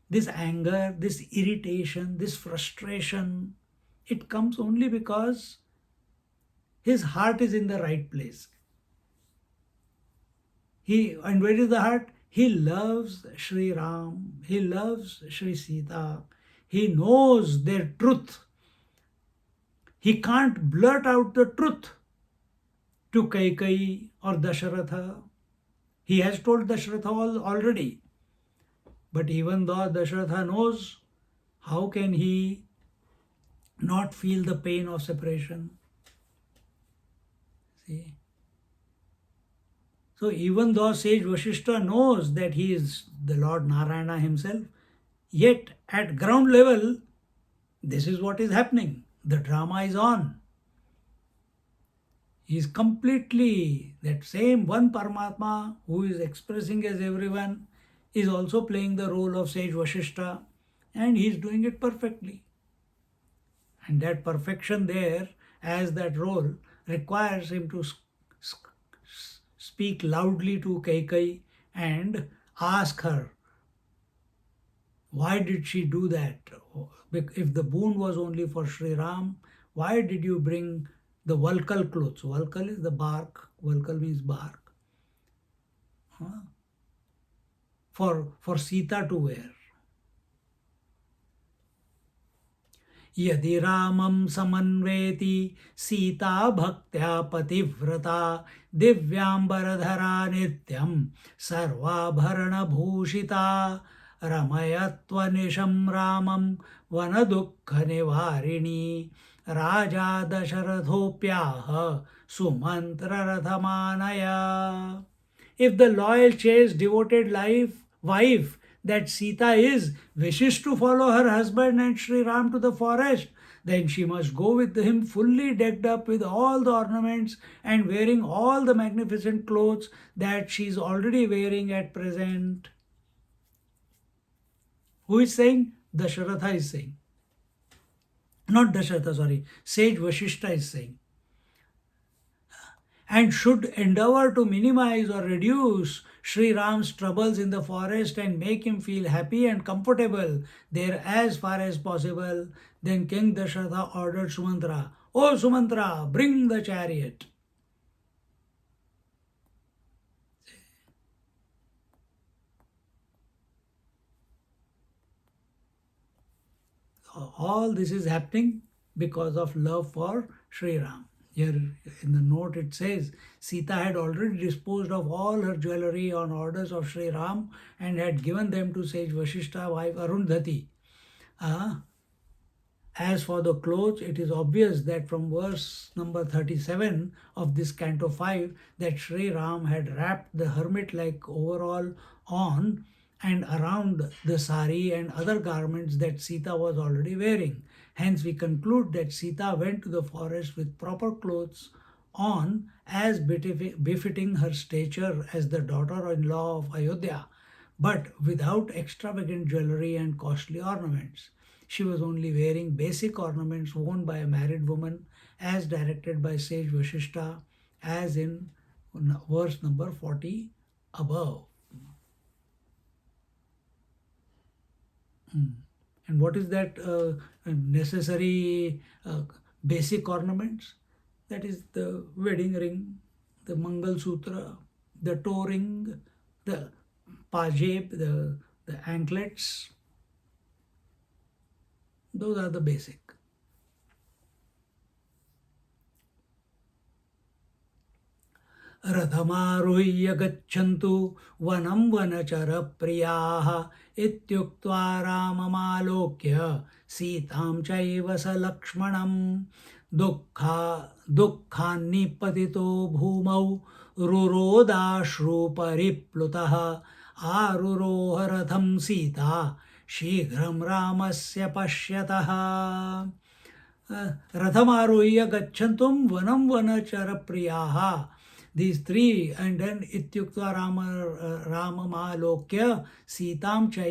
This anger, this irritation, this frustration, it comes only because his heart is in the right place. And where is the heart? He loves Sri Ram, he loves Sri Sita, he knows their truth. He can't blurt out the truth to Kaikeyi or Dasharatha. He has told Dasharatha already. But even though Dasharatha knows, how can he not feel the pain of separation? See? So even though sage Vashishta knows that he is the Lord Narayana himself, yet at ground level, this is what is happening. The drama is on. He is completely that same one Paramatma who is expressing as everyone is also playing the role of sage Vashishta, and he is doing it perfectly. And that perfection there, as that role, requires him to speak loudly to Kaikeyi and ask her, why did she do that? If the boon was only for Sri Ram, why did you bring the Valkal clothes? Valkal is the bark. Valkal means bark. For Sita to wear. यदि रामं समन्वेति सीता भक्त्या पतिव्रता दिव्यांबरधरा नित्यं सर्वाभरणभूषिता रमयत्वनिशं रामं वनदुःखनिवारिणी राजा दशरथोऽप्याह सुमन्त्ररथमानया. If the loyal, chaste, devoted wife that Sita is wishes to follow her husband and Sri Ram to the forest, then she must go with him fully decked up with all the ornaments and wearing all the magnificent clothes that she is already wearing at present. Who is saying? Dasharatha is saying. Not Dasharatha, sorry. Sage Vashishta is saying. And should endeavor to minimize or reduce Sri Ram's troubles in the forest and make him feel happy and comfortable there as far as possible, then King Dasharatha ordered Sumantra, "O Sumantra, bring the chariot." All this is happening because of love for Sri Ram. Here in the note it says Sita had already disposed of all her jewelry on orders of Sri Ram and had given them to sage Vashishta wife Arundhati. As for the clothes, it is obvious that from verse number 37 of this canto 5 that Sri Ram had wrapped the hermit-like overall on and around the sari and other garments that Sita was already wearing. Hence, we conclude that Sita went to the forest with proper clothes on as befitting her stature as the daughter-in-law of Ayodhya, but without extravagant jewelry and costly ornaments. She was only wearing basic ornaments worn by a married woman as directed by sage Vashishta, as in verse number 40 above. And what is that necessary basic ornaments? That is the wedding ring, the Mangal Sutra, the toe ring, the pajeb, the anklets. Those are the basic. रथमारुह्य गच्छन्तु वनं वनचरप्रियाः इत्युक्त्वा राममालोक्य सीतां चैव स लक्ष्मणं दुःखान्निपतितो भूमौ रुरोदाश्रुपरिप्लुतः आरुरोह रथं सीता शीघ्रं रामस्य पश्यतः. रथमारुह्य गच्छन्तुं वनं वनचरप्रियाः. These three, and then ityuktva ramamaalokya sitam cha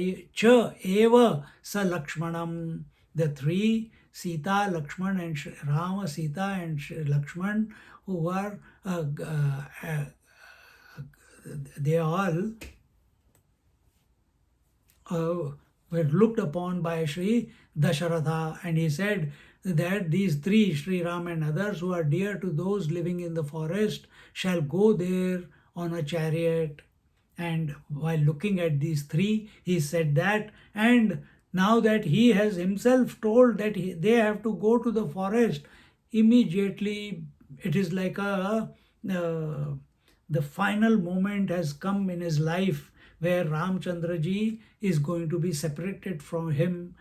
eva sa lakshmanam. The three, Sita, Lakshman, and Rama, Sita, and Lakshman, who were they all were looked upon by Sri Dasharatha, and he said that these three, Sri Ram and others who are dear to those living in the forest, shall go there on a chariot. And while looking at these three, he said that, and now that he has himself told that they have to go to the forest, immediately it is like the final moment has come in his life where Ramchandraji is going to be separated from him,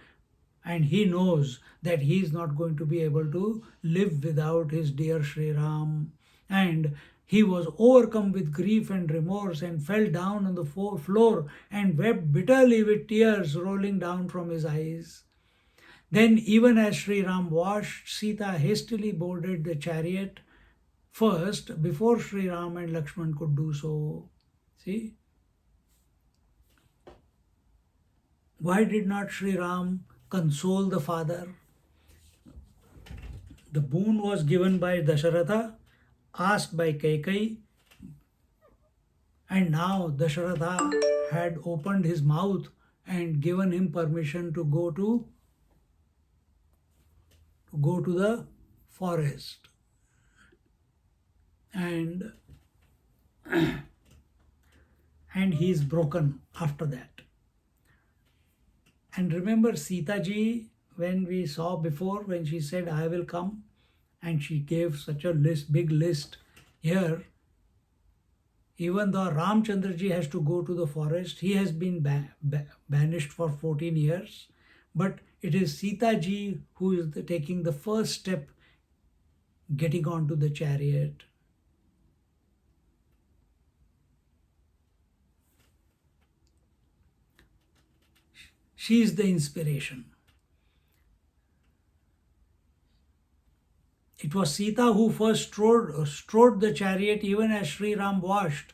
and he knows that he is not going to be able to live without his dear Sri Ram. And he was overcome with grief and remorse and fell down on the floor and wept bitterly with tears rolling down from his eyes. Then, even as Sri Ram washed, Sita hastily boarded the chariot first before Sri Ram and Laxman could do so. See? Why did not Sri Ram console the father? The boon was given by Dasharatha, asked by Kaikai, and now Dasharatha had opened his mouth and given him permission to go to the forest. And he is broken after that. And remember, Sita ji, when we saw before, when she said, I will come, and she gave such a big list here, even though Ramchandraji has to go to the forest, he has been banished for 14 years, but it is Sita ji who is taking the first step, getting onto the chariot. She is the inspiration. It was Sita who first strode the chariot even as Sri Ram watched.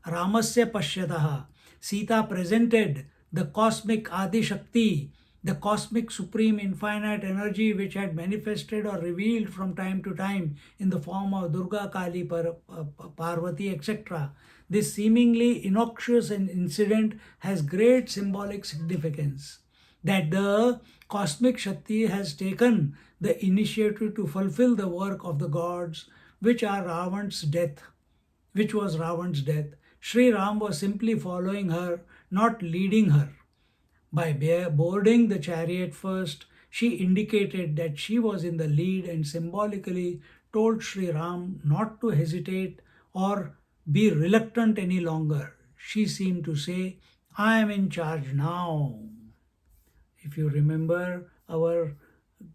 Ramasya Pashyataha. Sita presented the cosmic Adi Shakti, the cosmic supreme infinite energy which had manifested or revealed from time to time in the form of Durga, Kali, Parvati, etc. This seemingly innocuous incident has great symbolic significance, that the cosmic Shakti has taken the initiative to fulfill the work of the gods, which was Ravan's death. Sri Ram was simply following her, not leading her. By boarding the chariot first, she indicated that she was in the lead and symbolically told Sri Ram not to hesitate or be reluctant any longer. She seemed to say, I am in charge now. If you remember our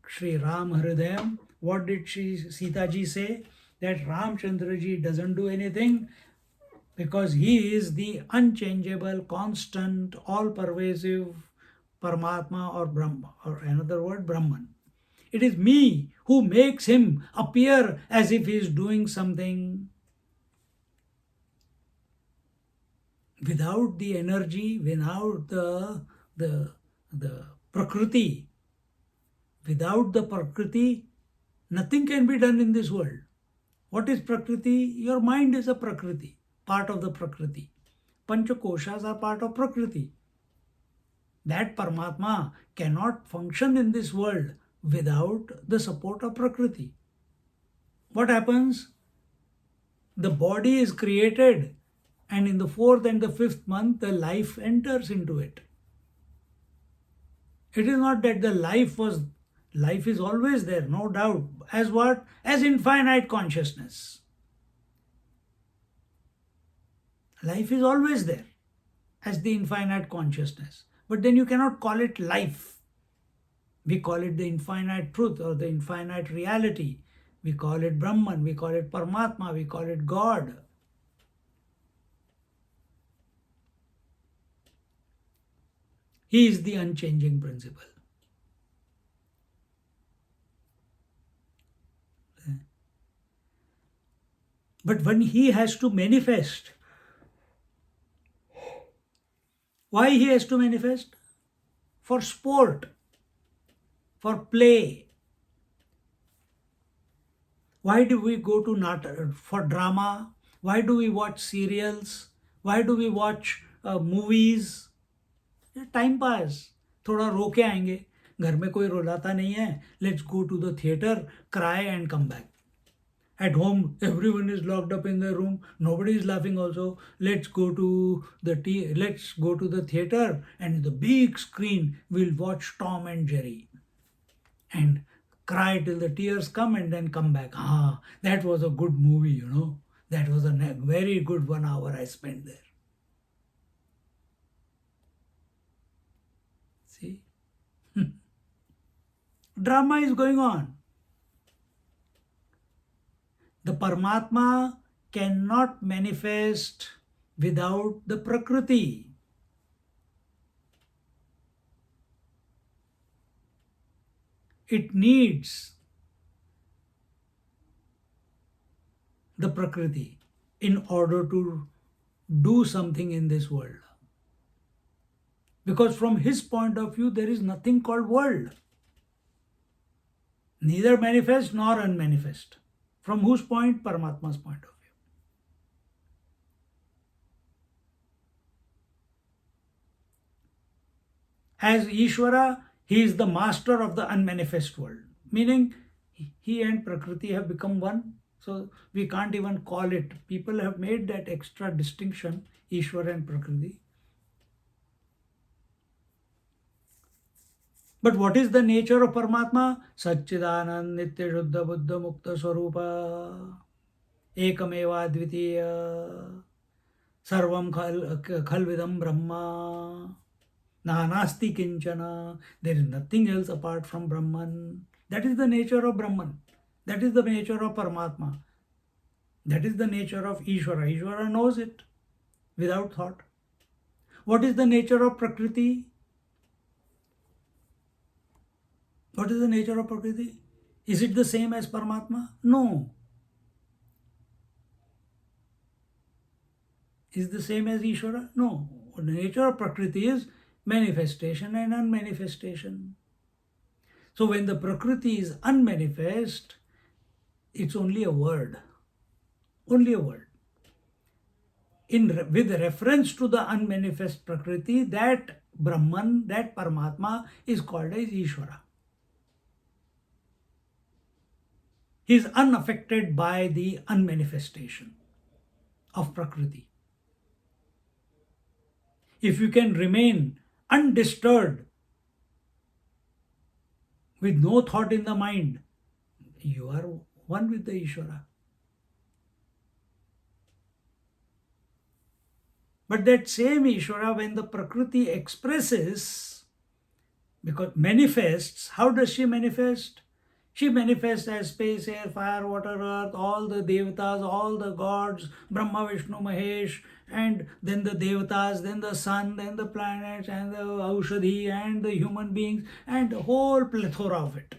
Sri Ram Hridayam, what did Sita ji say? That Ramchandra ji doesn't do anything because he is the unchangeable, constant, all-pervasive Paramatma or Brahma, or another word, Brahman. It is me who makes him appear as if he is doing something. Without the energy, without the Prakriti, without the Prakriti, nothing can be done in this world. What is Prakriti? Your mind is a Prakriti, part of the Prakriti. Panchakoshas are part of Prakriti. That Paramatma cannot function in this world without the support of Prakriti. What happens? The body is created, and in the 4th and the 5th month, the life enters into it. It is not that the life is always there, no doubt. As what? As infinite consciousness. Life is always there as the infinite consciousness. But then you cannot call it life. We call it the infinite truth or the infinite reality. We call it Brahman, we call it Paramatma, we call it God. He is the unchanging principle. But when he has to manifest, why he has to manifest? For sport, for play. Why do we go to for drama? Why do we watch serials? Why do we watch movies? Time pass, थोड़ा रो के आएंगे, घर में कोई रुलाता नहीं है, let's go to the theatre, cry and come back. At home, everyone is locked up in their room. Nobody is laughing. Also, let's go to the theater, and in the big screen, we'll watch Tom and Jerry, and cry till the tears come, and then come back. That was a good movie. That was a very good 1 hour I spent there. See, drama is going on. The Paramatma cannot manifest without the Prakriti. It needs the Prakriti in order to do something in this world. Because from his point of view, there is nothing called world. Neither manifest nor unmanifest. From whose point? Paramatma's point of view. As Ishvara, he is the master of the unmanifest world. Meaning, he and Prakriti have become one. So we can't even call it. People have made that extra distinction, Ishvara and Prakriti. But what is the nature of Paramatma? Satchidanand Nitya Shuddha Buddha Mukta Swarupa Ekameva Dvitiya Sarvam Khalvidam Brahma Nanasti Kinchana. There is nothing else apart from Brahman. That is the nature of Brahman. That is the nature of Paramatma. That is the nature of Ishvara. Ishvara knows it without thought. What is the nature of Prakriti? What is the nature of Prakriti? Is it the same as Paramatma? No. Is it the same as Ishvara? No. The nature of Prakriti is manifestation and unmanifestation. So when the Prakriti is unmanifest, it's only a word. Only a word. With reference to the unmanifest Prakriti, that Brahman, that Paramatma is called as Ishvara. He is unaffected by the unmanifestation of Prakriti. If you can remain undisturbed with no thought in the mind, you are one with the Ishvara. But that same Ishvara, when the Prakriti expresses, because manifests, how does she manifest? She manifests as space, air, fire, water, earth, all the devatas, all the gods, Brahma, Vishnu, Mahesh, and then the devatas, then the sun, then the planets, and the Aushadhi, and the human beings, and the whole plethora of it.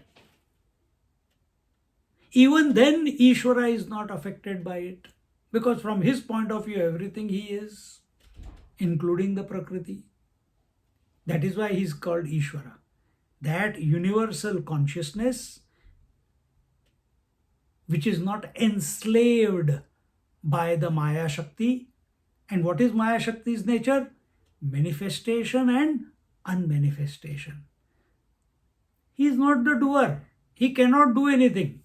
Even then, Ishvara is not affected by it, because from his point of view, everything he is, including the Prakriti. That is why he is called Ishvara. That universal consciousness, which is not enslaved by the Maya Shakti. And what is Maya Shakti's nature? Manifestation and unmanifestation. He is not the doer. He cannot do anything.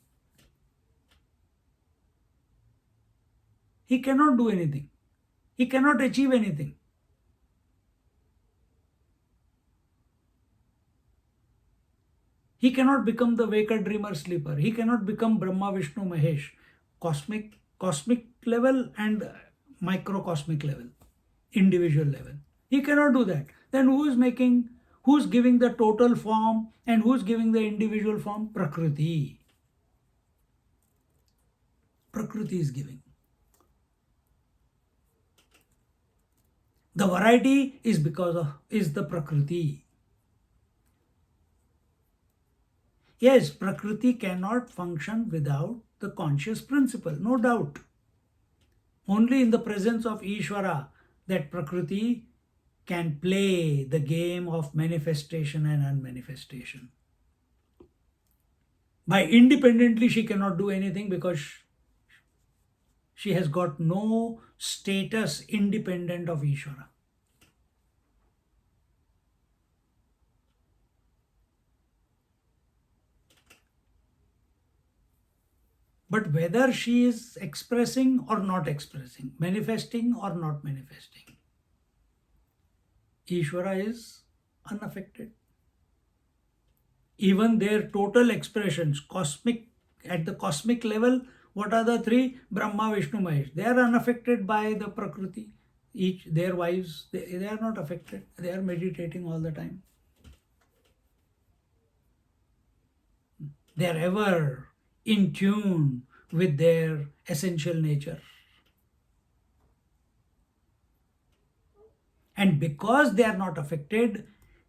He cannot do anything. He cannot achieve anything. He cannot become the waker, dreamer, sleeper. He cannot become Brahma, Vishnu, Mahesh. Cosmic level and microcosmic level, individual level. He cannot do that. Then who's giving the total form and who's giving the individual form? Prakriti. Prakriti is giving. The variety is is the Prakriti. Yes, Prakriti cannot function without the conscious principle, no doubt. Only in the presence of Ishvara that Prakriti can play the game of manifestation and unmanifestation. By independently, she cannot do anything because she has got no status independent of Ishvara. But whether she is expressing or not expressing, manifesting or not manifesting, Ishvara is unaffected. Even their total expressions, at the cosmic level, what are the three? Brahma, Vishnu, Mahesh. They are unaffected by the Prakriti. Their wives, they are not affected. They are meditating all the time. They are ever in tune with their essential nature. And because they are not affected,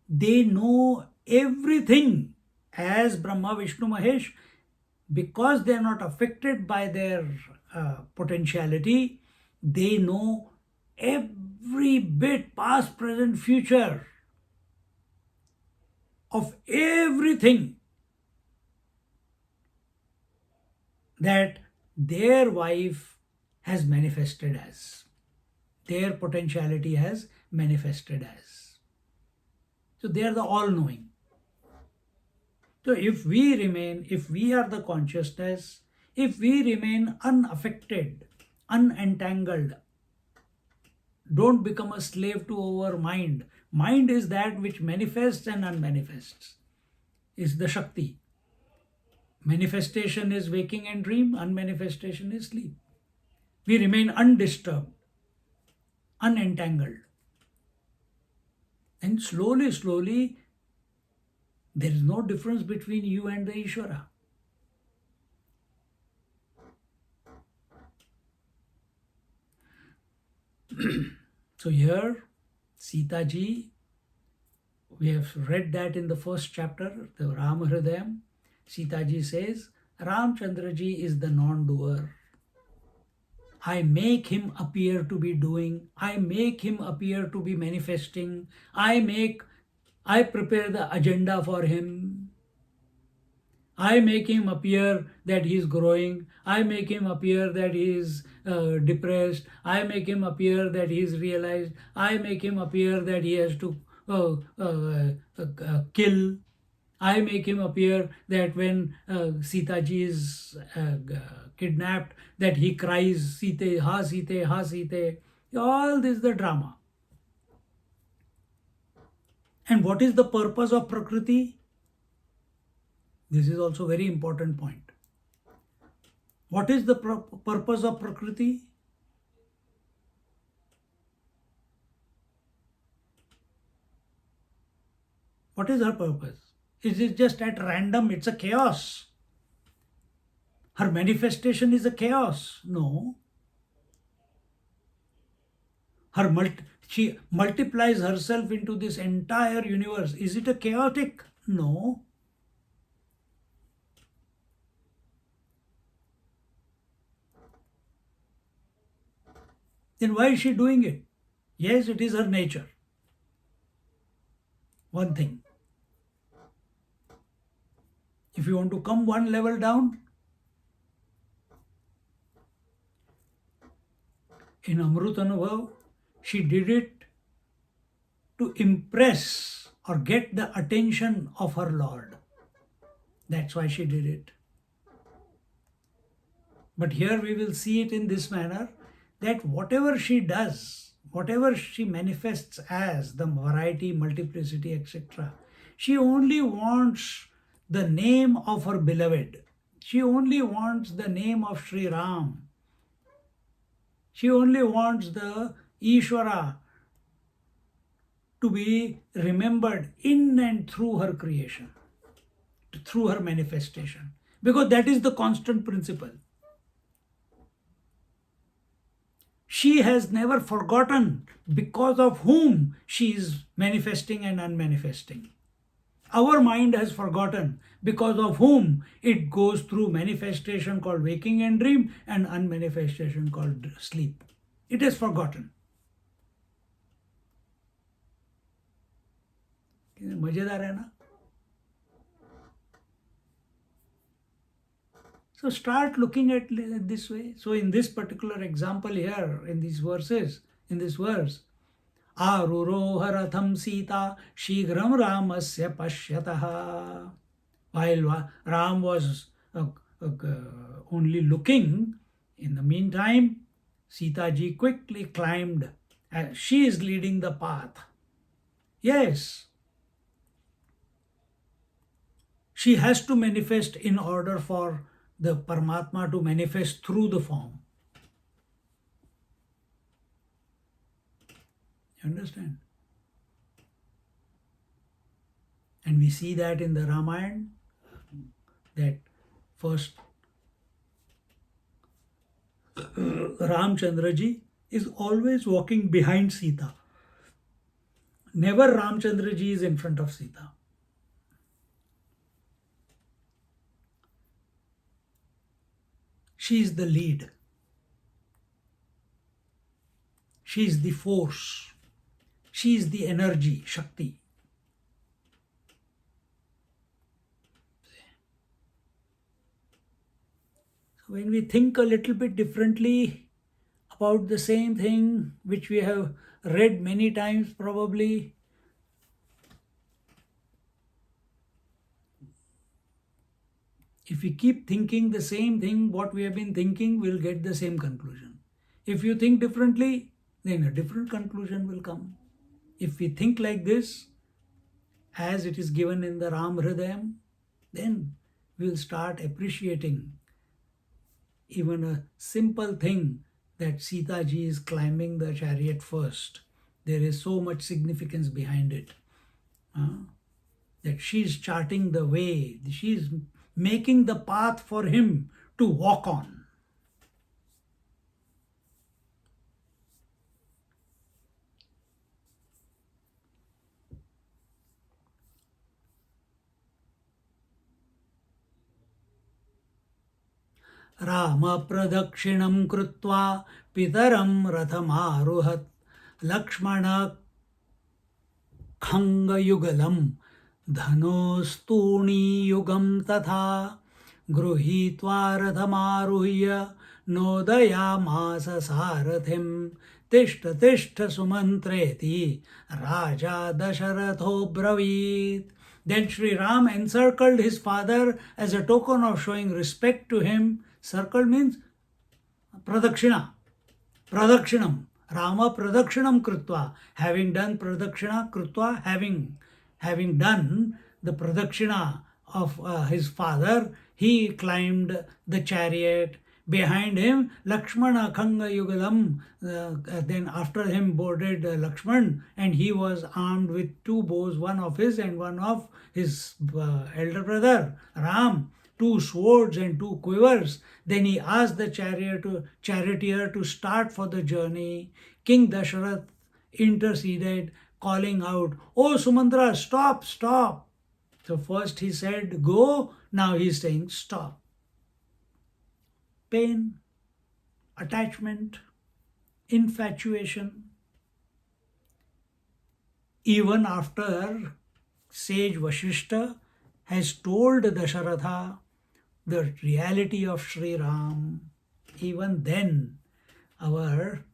they know everything as Brahma, Vishnu, Mahesh. Because they are not affected by their potentiality, they know every bit, past, present, future, of everything that their wife has manifested as, their potentiality has manifested as. So they are the all-knowing. So if we are the consciousness, if we remain unaffected, unentangled, don't become a slave to our mind. Mind is that which manifests and unmanifests. is the Shakti. Manifestation is waking and dream, unmanifestation is sleep. We remain undisturbed, unentangled. And slowly, slowly, there is no difference between you and the Ishvara. So here, Sita ji, we have read that in the first chapter, the Ram Hridayam. Sita ji says, Ramchandra ji is the non-doer. I make him appear to be doing. I make him appear to be manifesting. I prepare the agenda for him. I make him appear that he is growing. I make him appear that he is depressed. I make him appear that he is realized. I make him appear that he has to kill. I make him appear that when Sita ji is kidnapped, that he cries, Sita, ha Sita, ha Sita. All this is the drama. And what is the purpose of Prakriti? This is also a very important point. What is the purpose of Prakriti? What is her purpose? Is it just at random? It's a chaos. Her manifestation is a chaos. No. She multiplies herself into this entire universe. Is it a chaotic? No. Then why is she doing it? Yes, it is her nature. One thing. If you want to come one level down, in Amrut Anubhav, she did it to impress or get the attention of her Lord. That's why she did it. But here we will see it in this manner, that whatever she does, whatever she manifests as the variety, multiplicity, etc., she only wants the name of her beloved. She only wants the name of Sri Ram. She only wants the Ishvara to be remembered in and through her creation, through her manifestation, because that is the constant principle. She has never forgotten because of whom she is manifesting and unmanifesting. Our mind has forgotten because of whom it goes through manifestation called waking and dream and unmanifestation called sleep. It has forgotten. मजेदार है ना? So start looking at it this way. So in this particular example here, in these verses, in this verse, Aruroha ratham Sita shigram Ramasya pashyataha. While Ram was only looking, in the meantime, Sita ji quickly climbed. She is leading the path. Yes. She has to manifest in order for the Paramatma to manifest through the form. You understand? And we see that in the Ramayana, that first Ramchandra ji is always walking behind Sita. Never Ramchandra ji is in front of Sita. She is the lead. She is the force. She is the energy, Shakti. So when we think a little bit differently about the same thing which we have read many times probably, if we keep thinking the same thing, what we have been thinking, we'll get the same conclusion. If you think differently, then a different conclusion will come. If we think like this, as it is given in the Ram Hridayam, then we'll start appreciating even a simple thing that Sita ji is climbing the chariot first. There is so much significance behind it. That she's charting the way, she's making the path for him to walk on. Ram प्रदक्षिणं कृत्वा पितरं रथमारुहत् लक्ष्मण खङ्गयुगलं धनुस्तूणीयुगं तथा गृहीत्वा रथमारुह्य नोदयामास सारथिं तिष्ठ तिष्ठ सुमन्त्रेति राजा दशरथोऽब्रवीत्. Then Sri Ram encircled his father as a token of showing respect to him. Circle means pradakshina. Pradakshinam. Rama pradakshinam krutva. Having done pradakshina krutva, having done the pradakshina of his father, he climbed the chariot. Behind him, Laxmana Khanga Yugalam. Then after him boarded Laxman, and he was armed with two bows, one of his and one of his elder brother Ram, two swords and two quivers. Then he asked the charioteer to start for the journey. King Dasharath interceded, calling out, "Oh Sumandra, stop, stop." So first he said, "Go." Now he's saying, "Stop." Pain, attachment, infatuation. Even after sage Vashishta has told Dasharatha the reality of Sri Ram, even then our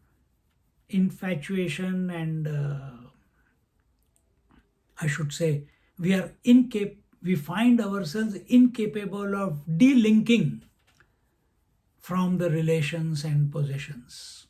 infatuation and I should say we find ourselves incapable of delinking from the relations and possessions.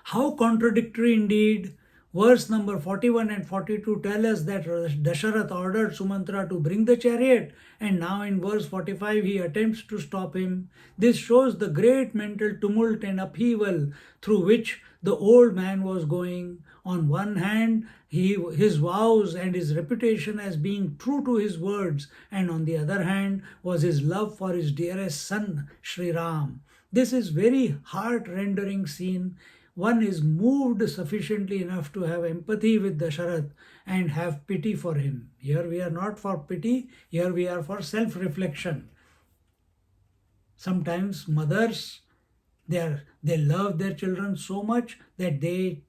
How contradictory indeed. Verse number 41 and 42 tell us that Dasharath ordered Sumantra to bring the chariot, and now in verse 45 he attempts to stop him. This shows the great mental tumult and upheaval through which the old man was going. On one hand, his vows and his reputation as being true to his words, and on the other hand was his love for his dearest son, Sri Ram. This is very heart-rendering scene. One is moved sufficiently enough to have empathy with Dasharath and have pity for him. Here we are not for pity, here we are for self-reflection. Sometimes mothers, they love their children so much that they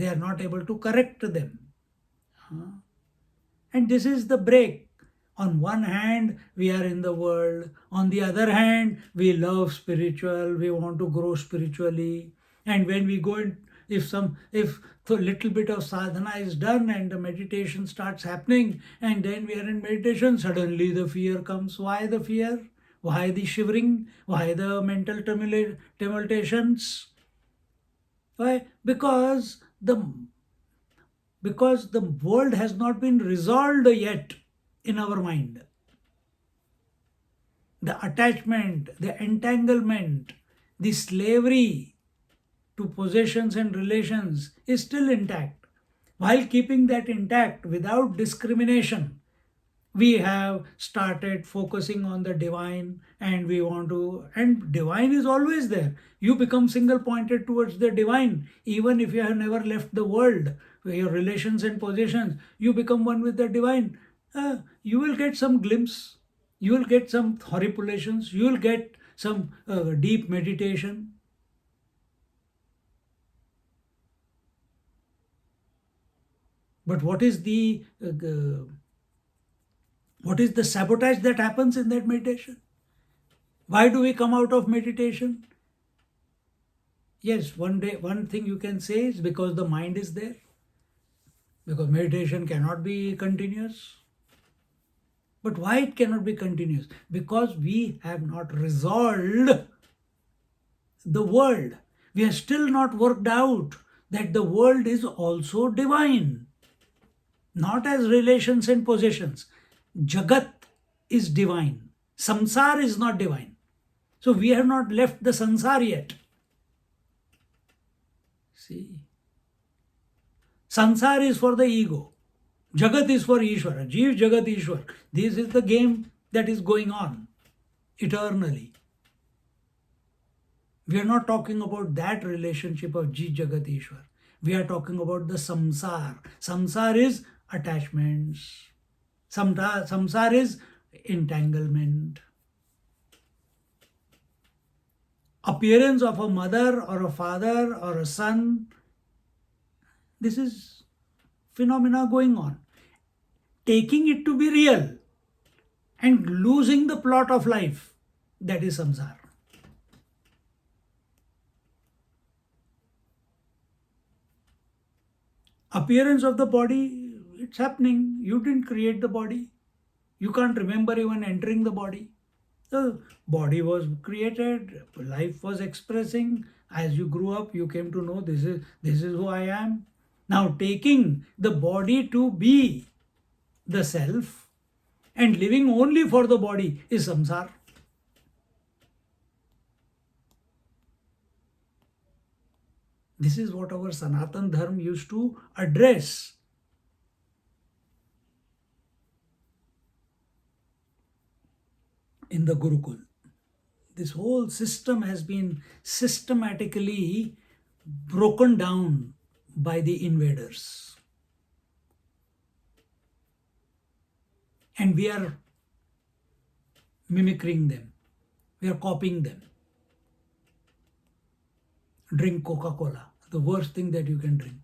are not able to correct them. And this is the break. On one hand, we are in the world. On the other hand, we love spiritual. We want to grow spiritually. And when we go in, if a little bit of sadhana is done and the meditation starts happening, and then we are in meditation, suddenly the fear comes. Why the fear? Why the shivering? Why the mental tumultations? Why? Because the world has not been resolved yet in our mind. The attachment, the entanglement, the slavery to possessions and relations is still intact. While keeping that intact without discrimination, we have started focusing on the divine, and and divine is always there. You become single pointed towards the divine, even if you have never left the world, your relations and possessions, you become one with the divine. You will get some glimpse, you will get some horripulations, you will get some deep meditation. But what is the sabotage that happens in that meditation? Why do we come out of meditation? Yes, one thing you can say is because the mind is there. Because meditation cannot be continuous. But why it cannot be continuous? Because we have not resolved the world. We have still not worked out that the world is also divine, not as relations and possessions. Jagat is divine. Samsar is not divine. So we have not left the sansar yet. See, sansar is for the ego. Jagat is for Ishvara. Jeev Jagat Ishwar. This is the game that is going on eternally. We are not talking about that relationship of Jeev Jagat Ishwar. We are talking about the samsar. Samsar is attachments. Samsar is entanglement. Appearance of a mother or a father or a son. This is phenomena going on. Taking it to be real and losing the plot of life, that is samsara. Appearance of the body, it's happening. You didn't create the body. You can't remember even entering the body. The body was created, life was expressing. As you grew up, you came to know this is who I am. Now taking the body to be the self and living only for the body is samsara. This is what our Sanatan Dharma used to address. In the Gurukul. This whole system has been systematically broken down by the invaders. And we are mimicking them. We are copying them. Drink Coca-Cola, the worst thing that you can drink.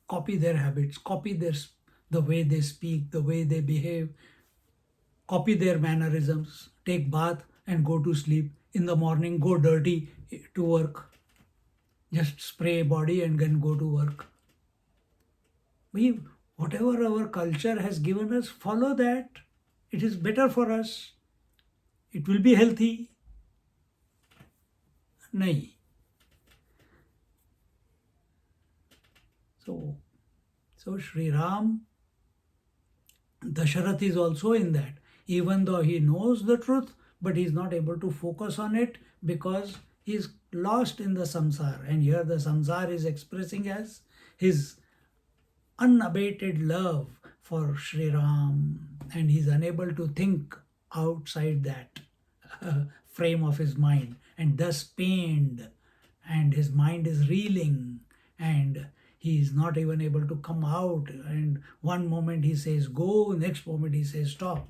Copy their habits, copy the way they speak, the way they behave, copy their mannerisms, take bath and go to sleep. In the morning, go dirty to work. Just spray body and then go to work. Whatever our culture has given us, follow that. It is better for us. It will be healthy. Nahi. So Sri Ram, Dasharath is also in that. Even though he knows the truth, but he is not able to focus on it because he is lost in the samsara. And here the samsara is expressing as his unabated love for Sri Ram, and he is unable to think outside that frame of his mind, and thus pained, and his mind is reeling, and he is not even able to come out. And one moment he says go, next moment he says stop.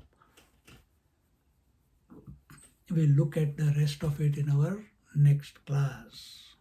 We'll look at the rest of it in our next class.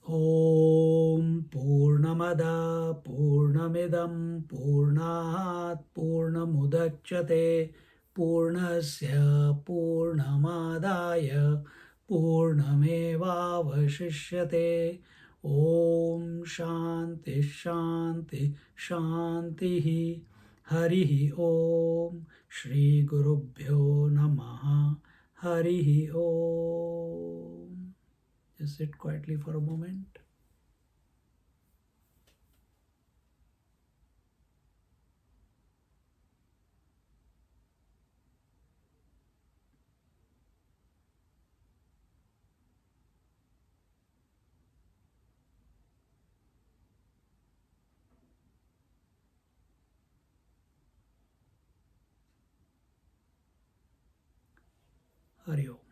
Om Purnamada Purnamidam Purnat Purnamudachyate Purnasya Purnamadaya Purnamevavashishyate. Om Shanti Shanti Shanti. Harihi Om. Shri Gurubhyo Namaha. Harihi Om. Just sit quietly for a moment. Hari Om.